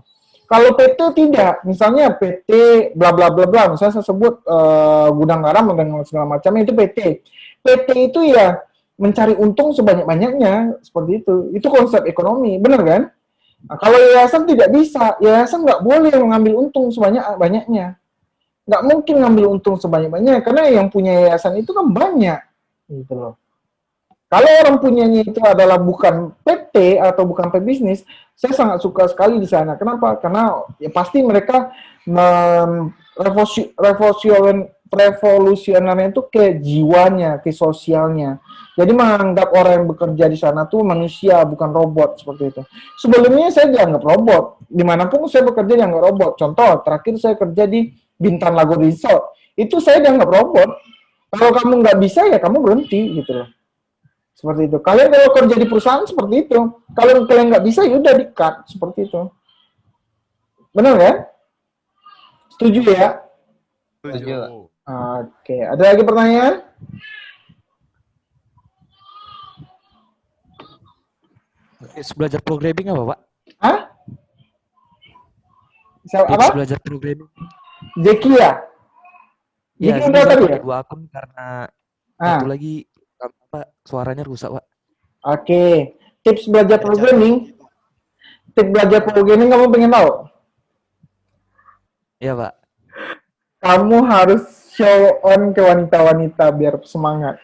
Kalau PT tidak, misalnya PT bla bla bla bla, misalnya saya sebut gudang garam dan segala macamnya itu PT. PT itu ya mencari untung sebanyak-banyaknya seperti itu. Itu konsep ekonomi, benar kan? Nah, kalau yayasan tidak bisa, yayasan nggak boleh mengambil untung sebanyak-banyaknya. Nggak mungkin ngambil untung sebanyak-banyaknya, karena yang punya yayasan itu kan banyak. Gitu loh. Kalau orang punyanya itu adalah bukan PT atau bukan pebisnis, saya sangat suka sekali di sana. Kenapa? Karena ya pasti mereka revolusionernya itu ke jiwanya, ke sosialnya. Jadi menganggap orang yang bekerja di sana tuh manusia, bukan robot seperti itu. Sebelumnya saya dianggap robot. Dimanapun saya bekerja dianggap robot. Contoh, terakhir saya kerja di Bintan Lago Resort. Itu saya dianggap robot. Kalau kamu nggak bisa, ya kamu berhenti gitu loh. Seperti itu. Kalian kalau kerja di perusahaan seperti itu. Kalau kalian nggak bisa, ya udah di-cut. Seperti itu. Benar kan? Setuju ya? Setuju. Oke. Ada lagi pertanyaan? Belajar programming apa, Pak? Hah? Siapa Tips apa? belajar programming. Jeki ya? Ya, Jeki ini udah saya tadi pakai ya? 2 akun karena Ah. satu lagi apa suaranya rusak, Pak. Oke. Tips belajar programming. Tips belajar programming kamu pengen tahu? Iya, Pak. Kamu harus show on ke wanita-wanita biar semangat.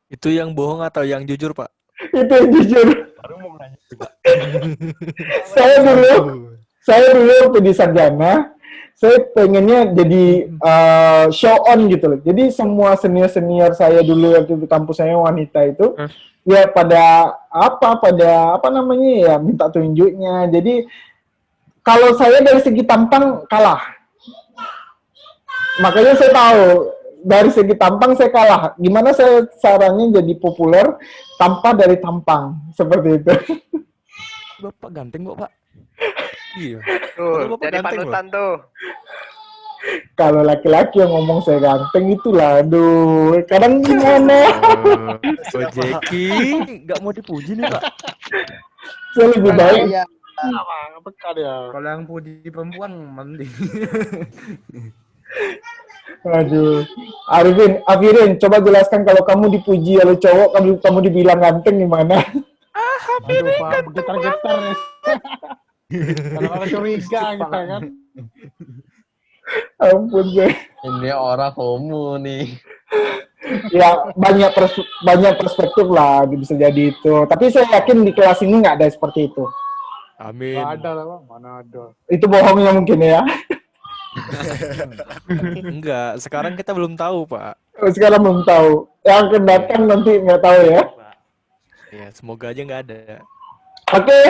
Itu yang bohong atau yang jujur, Pak? Itu yang jujur. Baru mau nanya juga. saya dulu waktu di Sarjana, saya pengennya jadi show on gitu loh. Jadi semua senior saya dulu waktu di kampus saya wanita itu ya pada apa namanya ya minta tunjuknya. Jadi kalau saya dari segi tampang kalah. Makanya saya tahu dari segi tampang saya kalah. Gimana saya caranya jadi populer tanpa dari tampang seperti itu. Bapak ganteng kok, Pak. Iya. Tuh, jadi panutan tuh. Kalau laki-laki yang ngomong saya ganteng itulah, aduh, kadang gimana? Oh, Jeki, nggak mau dipuji nih, Pak. Saya lebih baik. Kalau yang puji perempuan mending. Aduh, Afirin, coba jelaskan kalau kamu dipuji oleh cowok, kamu dibilang ganteng gimana? Aduh, Pak, bergetar-getar ya. Kalau orang curiga kita kan. Ampun, saya. Ini orang homo nih. Ya, banyak perspektif lah bisa jadi itu. Tapi saya yakin di kelas ini nggak ada seperti itu. Amin. Nggak ada lah, Pak. Mana ada. Itu bohongnya mungkin ya. Enggak, sekarang kita belum tahu, Pak. Sekarang belum tahu. Yang akan datang nanti nggak tahu ya. Ya, semoga aja nggak ada. Oke,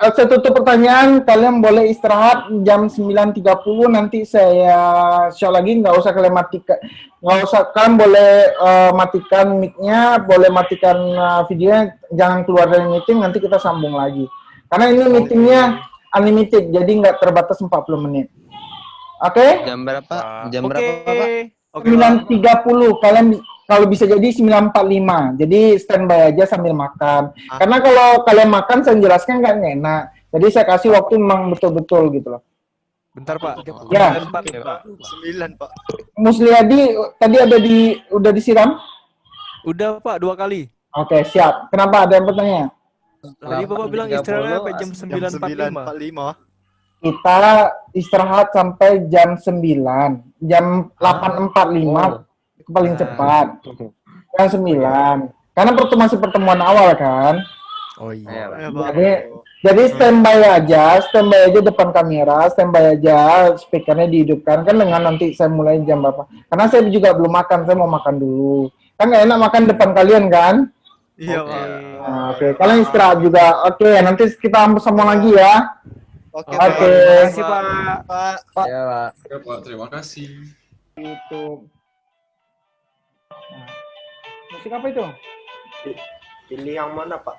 saya tutup pertanyaan. Kalian boleh istirahat jam 9.30. Nanti saya show lagi. Nggak usah kalian matikan. Nggak usah. Kalian boleh matikan mic-nya, boleh matikan videonya. Jangan keluar dari meeting. Nanti kita sambung lagi. Karena ini meetingnya unlimited, jadi nggak terbatas 40 menit. Oke? Jam berapa? Jam berapa, Pak? Oke, Pak. 9.30. Kalian kalau bisa jadi 9.45. Jadi standby aja sambil makan. Karena kalau kalian makan saya jelaskan nggak enak. Jadi saya kasih waktu memang betul-betul gitu loh. Bentar, Pak. Ya. 4 ya, Pak? 9, Pak. Musliadi tadi udah disiram? Udah, Pak, 2 kali. Oke, siap. Kenapa ada yang bertanya? Tadi Bapak bilang istirahatnya sampai jam 9.45. Kita istirahat sampai jam 9. Jam 8.45 itu paling cepat. Jam 9. Karena masih pertemuan awal kan. Oh iya. Jadi standby aja depan kamera, standby aja speakernya dihidupkan kan dengan nanti saya mulai jam berapa. Karena saya juga belum makan, saya mau makan dulu. Kan nggak enak makan depan kalian kan? Iya, Pak. Nah, oke, kalian istirahat juga. Oke, nanti kita sambung lagi ya. Oke. Terima kasih, Pak. Pak. Ya, Pak. Ya, Pak. Terima kasih. YouTube. Nah, musik apa itu? Pilih yang mana, Pak?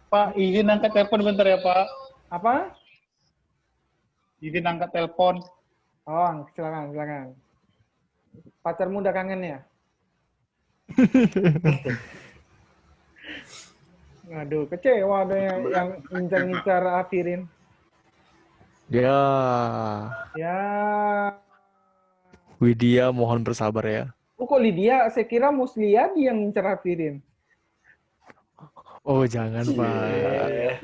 Pak, izin angkat telepon bentar ya, Pak. Apa? Izin angkat telepon. Oh, silakan. Pacarmu udah kangen ya? Aduh, kecewa ada yang ngincar Afirin. Ya. Ya. Widya mohon bersabar ya. Oh, kok Lydia? Saya kira Musliadi yang ngincar Afirin. Oh, jangan, Pak.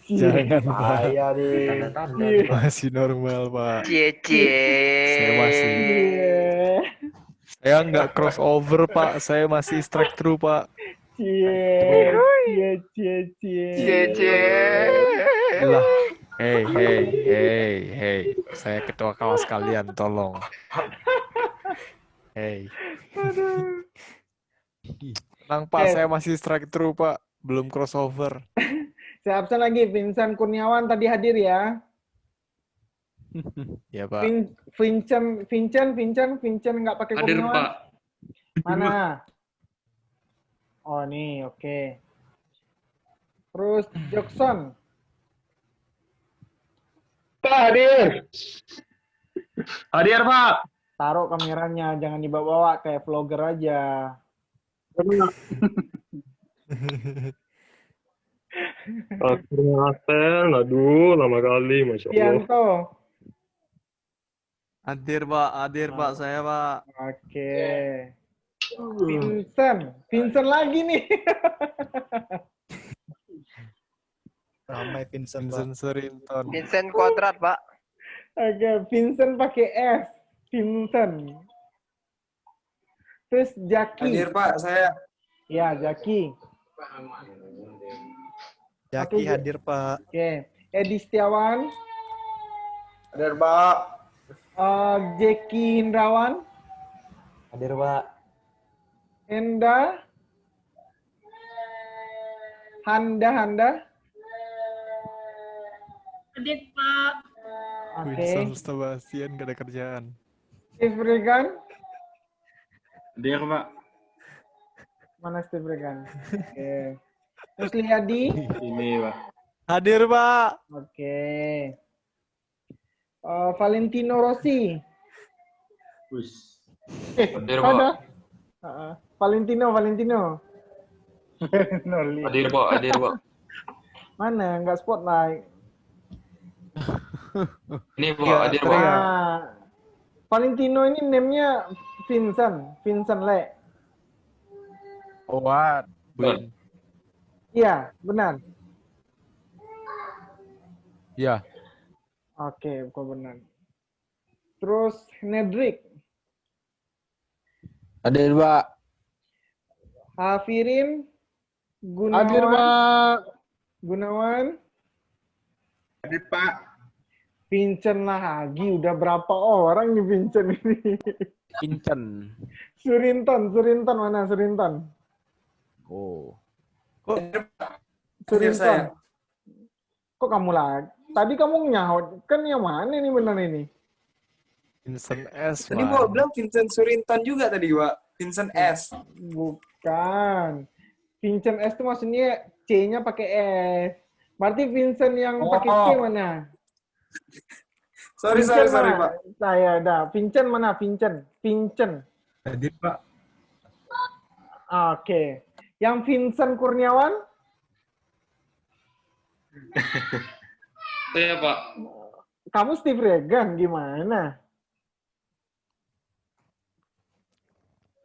Jangan, Pak. Bahaya nih. Masih normal, Pak. Cie. Saya nggak crossover, Pak. Saya masih strike through, Pak. Cie. Lah. Hey. Saya ketua kelas kalian, tolong. Hey. Tenang, Pak. Saya masih strike through, Pak. Belum crossover. Saya absen lagi. Vincent Kurniawan tadi hadir ya. Ya, Pak. Vincent nggak pakai Hadir, Kurniawan. Pak. Mana? Oh, nih, oke. Terus Jackson. Pak, hadir. Hadir, Pak. Taruh kameranya, jangan dibawa-bawa kayak vlogger aja. Akhirnya Asel, aduh, lama kali, Masya Allah. Yanto. Hadir, Pak. Saya, Pak. Oke. Vincent lagi nih. Ramai Vincent, Pak. Vincent Surinton. Vincent Kuadrat, Pak. Oke, Vincent pakai S. Vincent. Terus Jaki. Hadir, Pak. Saya. Ya, Jaki. Jaki Oke, hadir, Pak. Oke. Edi Setiawan. Hadir, Pak. Jeki Hindrawan. Hadir, Pak. Enda. Handa. Hadir, Pak. Oke. Wilson Sebastian gak ada kerjaan. Steve Regan. Hadir, Pak. Mana Steve Regan? Oke. Musliadi. Ini, Pak. Hadir, Pak. Oke. Valentino Rossi. Hadir, Pak. Ada. Valentino. Hadir, Pak. Mana? Nggak spotlight. Ini, Pak. Hadir, Pak. Valentino ini name-nya Vincent Le. Oh, what? Iya, benar. Ya. Oke, kok benar. Terus Nedrick. Hadir, Pak. Hafirin. Gunawan. Hadir, Pak. Gunawan. Hadir, Pak. Vincent lagi. Udah berapa orang nih Vincent ini? Vincent. Surinton. Mana Surinton? Oh. Hadir saya. Kok kamu lagi? Tadi kamu nyaut. Kan yang mana ini benar ini? Vincent S. Tadi gua bilang Vincent Surinton juga tadi, Pak. Vincent S. Bukan. Vincent S itu maksudnya C-nya pakai S. Berarti Vincent yang pakai C mana? Sorry, Vincent sorry, mana? Pak. Saya dah. Vincent mana? Vincent. Hadir, Pak. Oke. Yang Vincent Kurniawan? Saya, Pak. Kamu Steve Regan gimana?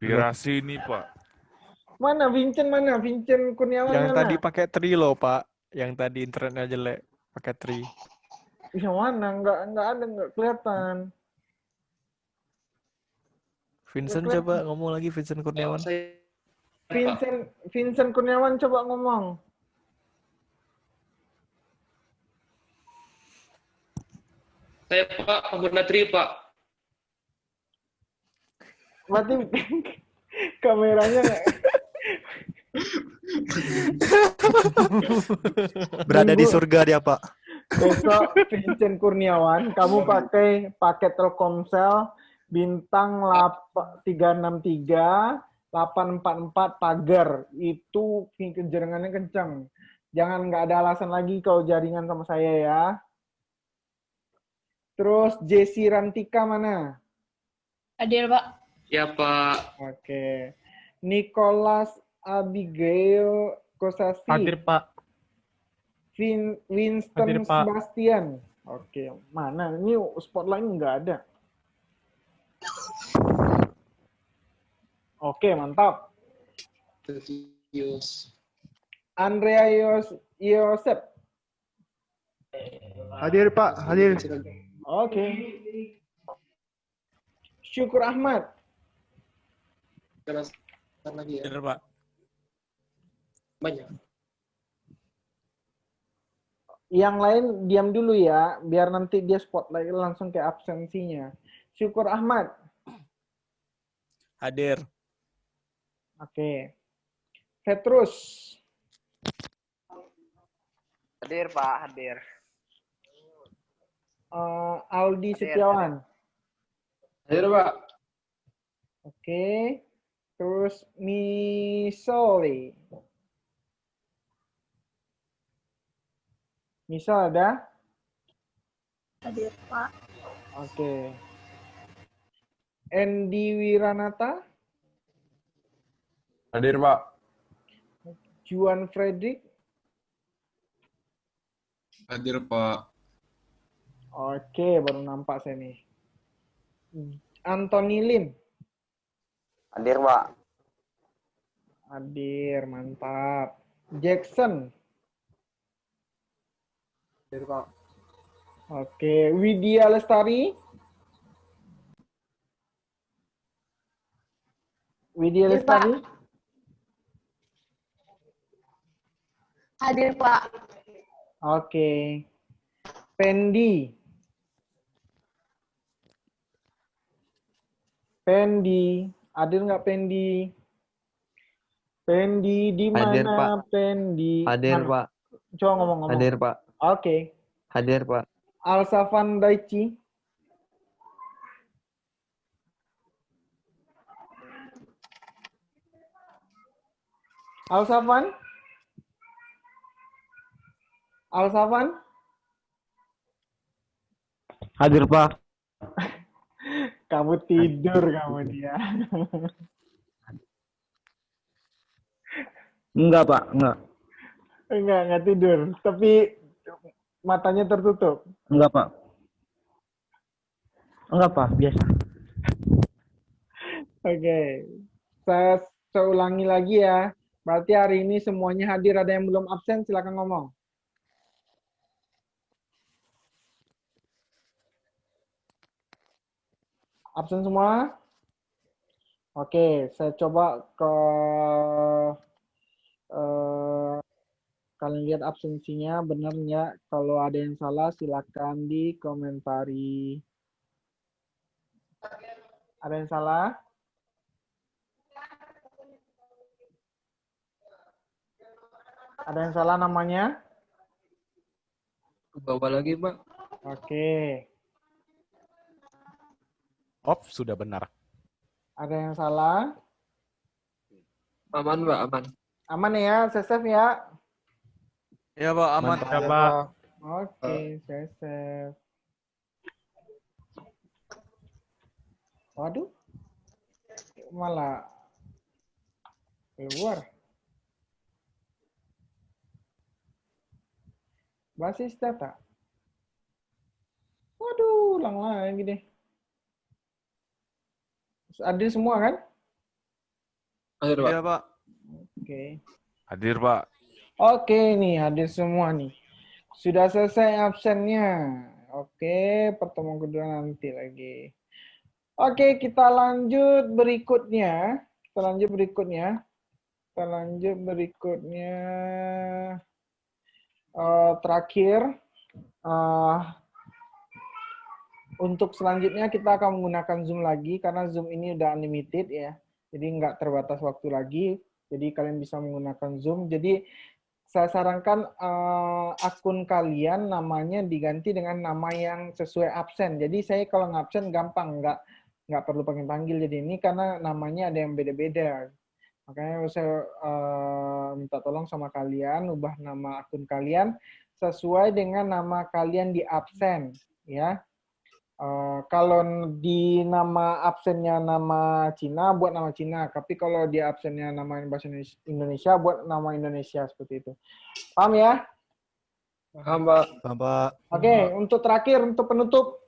Virasi ini, Pak. Mana Vincent mana? Vincent Kurniawan Yang mana? tadi pakai tri loh, Pak. Yang tadi internetnya jelek, pakai tri. Yang mana? Nggak ada, nggak kelihatan. Vincent Nggak coba ngomong lagi, Vincent Kurniawan. Vincent Kurniawan coba ngomong. Saya, Pak, pengguna Tri, Pak. Berarti kameranya Berada di surga dia, Pak. besok Vincent Kurniawan, kamu pakai paket Telkomsel bintang 363 844 pagar. Itu jaringannya kencang. Jangan nggak ada alasan lagi kau jaringan sama saya ya. Terus Jesse Rantika mana? Hadir, Pak. Ya, Pak. Oke. Nicholas Abigail Kosasi. Hadir, Pak. Winston Hadir, Pak. Sebastian. Oke, mana? Ini spotlight nggak ada. Oke, mantap. Andrea Yosep. Hadir, Pak. Hadir. Oke. Syukur Ahmad. Lagi ya. Hadir, Pak. Banyak. Yang lain diam dulu ya, biar nanti dia spotlight langsung ke absensinya. Syukur Ahmad. Hadir. Oke. Petrus. Hadir, Pak. Hadir. Aldi Hadir, Setiawan. Hadir, Pak. Oke. Terus Misoli. Misal ada? Hadir, Pak. Oke. Andy Wiranata. Hadir, Pak. Juan Frederick. Hadir, Pak. Oke, baru nampak saya nih. Anthony Lim. Hadir, Pak. Hadir, mantap. Jackson. Hadir, Pak. Oke, Widya Lestari. Widya Hadir, Lestari. Hadir, Pak. Oke. Pendi. Pendi. Hadir nggak Pendi? Pendi di Hadir, mana Pak. Pendi? Hadir, Mana? Pak. Coba ngomong-ngomong. Hadir, Pak. Oke. Hadir, Pak. Alsafan Daichi. Alsafan? Alsafan? Hadir, Pak. Kamu tidur kamu dia. Enggak, Pak. Enggak. Enggak tidur. Tapi matanya tertutup. Enggak, Pak. Enggak, Pak. Biasa. Oke. Saya ulangi lagi ya. Berarti hari ini semuanya hadir. Ada yang belum absen, silakan ngomong. Absen semua? Oke, saya coba ke kalian lihat absensinya benar nggak? Kalau ada yang salah silakan dikomentari. Ada yang salah? Ada yang salah namanya? Ke bawah lagi, Pak. Oke. Sudah benar. Ada yang salah? Aman, Pak, aman. Aman ya, saya save ya. Ya, Pak, aman. Ya, Pak. Oke, saya save. Waduh, malah keluar. Basis data. Waduh, ulang lagi deh. Ada semua kan? Hadir, Pak. Iya, Pak. Oke. Hadir, Pak. Oke, nih hadir semua nih. Sudah selesai absennya. Oke, pertemuan kedua nanti lagi. Oke, kita lanjut berikutnya. Terakhir, untuk selanjutnya kita akan menggunakan Zoom lagi karena Zoom ini udah unlimited ya. Jadi nggak terbatas waktu lagi. Jadi kalian bisa menggunakan Zoom. Jadi saya sarankan akun kalian namanya diganti dengan nama yang sesuai absen. Jadi saya kalau ngabsen gampang, nggak perlu panggil-panggil. Jadi ini karena namanya ada yang beda-beda. Makanya saya minta tolong sama kalian, ubah nama akun kalian sesuai dengan nama kalian di absen, ya. Kalau di nama absennya nama Cina, buat nama Cina. Tapi kalau di absennya nama bahasa Indonesia, buat nama Indonesia seperti itu. Paham ya? Paham, Pak. Paham, Pak. Oke, untuk terakhir, untuk penutup,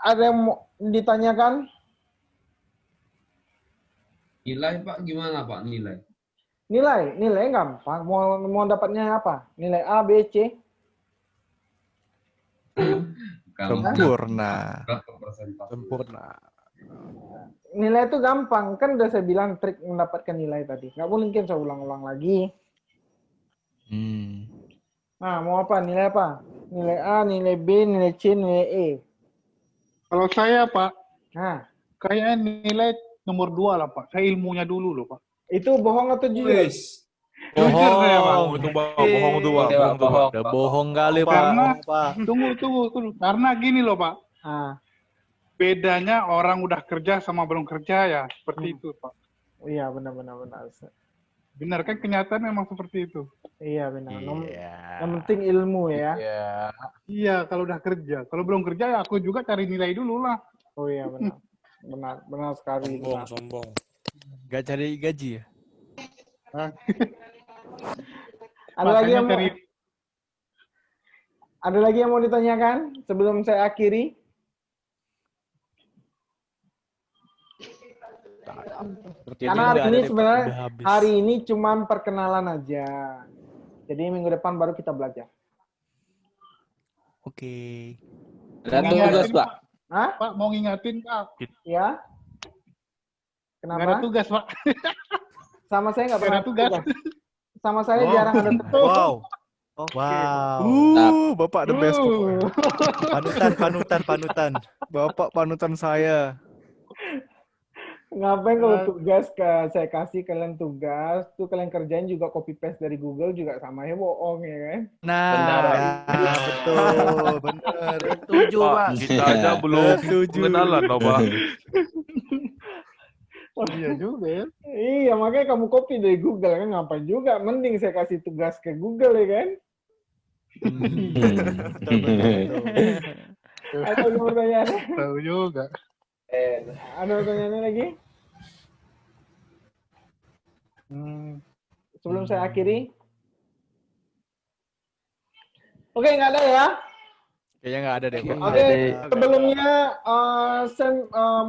ada yang mau ditanyakan? Nilai Pak gimana Pak nilai? Nilai gampang. Mau dapatnya apa? Nilai A, B, C? Sempurna. Sempurna. Nilai itu gampang. Kan udah saya bilang trik mendapatkan nilai tadi. Nggak mungkin saya ulang-ulang lagi. Nah, mau apa? Nilai apa? Nilai A, nilai B, nilai C, nilai E. Kalau saya, Pak, Nah, kayaknya nilai nomor 2 lah, Pak. Saya ilmunya dulu loh, Pak. itu bohong atau jujur? Jujur saya, Pak. Bohong itu, Pak. Bohong itu, Pak. Bohong itu, Pak. Udah bohong kali, Pak. Karena, Pak. tunggu. Karena gini loh, Pak. Ah, Bedanya orang udah kerja sama belum kerja ya. Seperti itu, Pak. iya, benar. Benar kan kenyataan memang seperti itu. Iya, benar. Iya. Yang penting ilmu ya. Iya, kalau udah kerja. Kalau belum kerja ya aku juga cari nilai dulu lah. Oh iya, benar. Benar sekali. Benar. Sombong. Gak cari gaji ya? Ada lagi yang mau ditanyakan sebelum saya akhiri? Karena hari ini cuma perkenalan aja. Jadi minggu depan baru kita belajar. Oke. Ada tugas, Pak. Hah? Pak, mau ngingatin, Pak. Ya. Kenapa? Nggak ada tugas, Pak. Sama saya nggak Nggak pernah ada tugas. Sama saya jarang ada tugas. Wow. Bapak the best. Panutan. Bapak panutan saya. Ngapain kalau tugas saya kasih kalian tugas, tuh kalian kerjain juga copy paste dari Google juga sama ya bohong ya kan? Nah, betul, benar. Setuju, Pak. Kita aja belum pengenalan, loh, Pak. Iya juga ya. Iya, makanya kamu copy dari Google kan ngapain juga? Mending saya kasih tugas ke Google ya kan? Ada pertanyaan? Tahu juga. Ada pertanyaan lagi? Sebelum saya akhiri. Oke, nggak ada ya? Kayaknya nggak ada deh, Pak. Oke, sebelumnya saya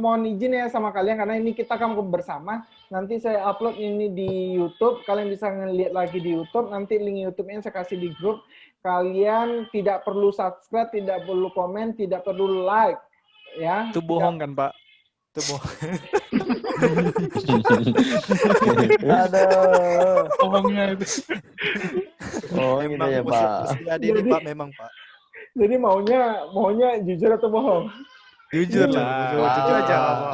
mohon izin ya sama kalian karena ini kita akan bersama. Nanti saya upload ini di YouTube. Kalian bisa ngeliat lagi di YouTube. Nanti link YouTube-nya saya kasih di grup. Kalian tidak perlu subscribe, tidak perlu komen, tidak perlu like. Ya. Itu bohong kan, Pak? Itu bohong. Aduh. Bohongnya itu. Oh, gitu ya, Pak. Jadi ini, Pak, memang, Pak. Jadi maunya jujur atau bohong? Jujur lah. Jujur aja.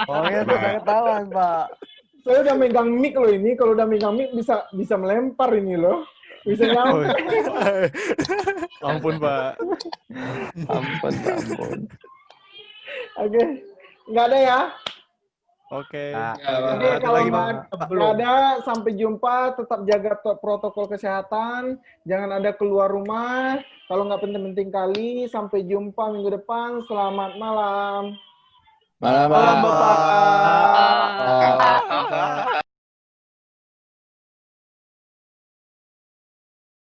Pokoknya udah ketahuan, Pak. Saya udah megang mic loh ini. Kalau udah megang mic bisa melempar ini loh. Bisa nyampe. Ampun, Pak. Ampun. Oke. Nggak ada ya? Oke. Oke, kalau nggak ada, sampai jumpa. Tetap jaga protokol kesehatan. Jangan ada keluar rumah. Kalau nggak penting-penting kali. Sampai jumpa minggu depan. Selamat malam. Malam, Malam, Pak. Bapak. Pak.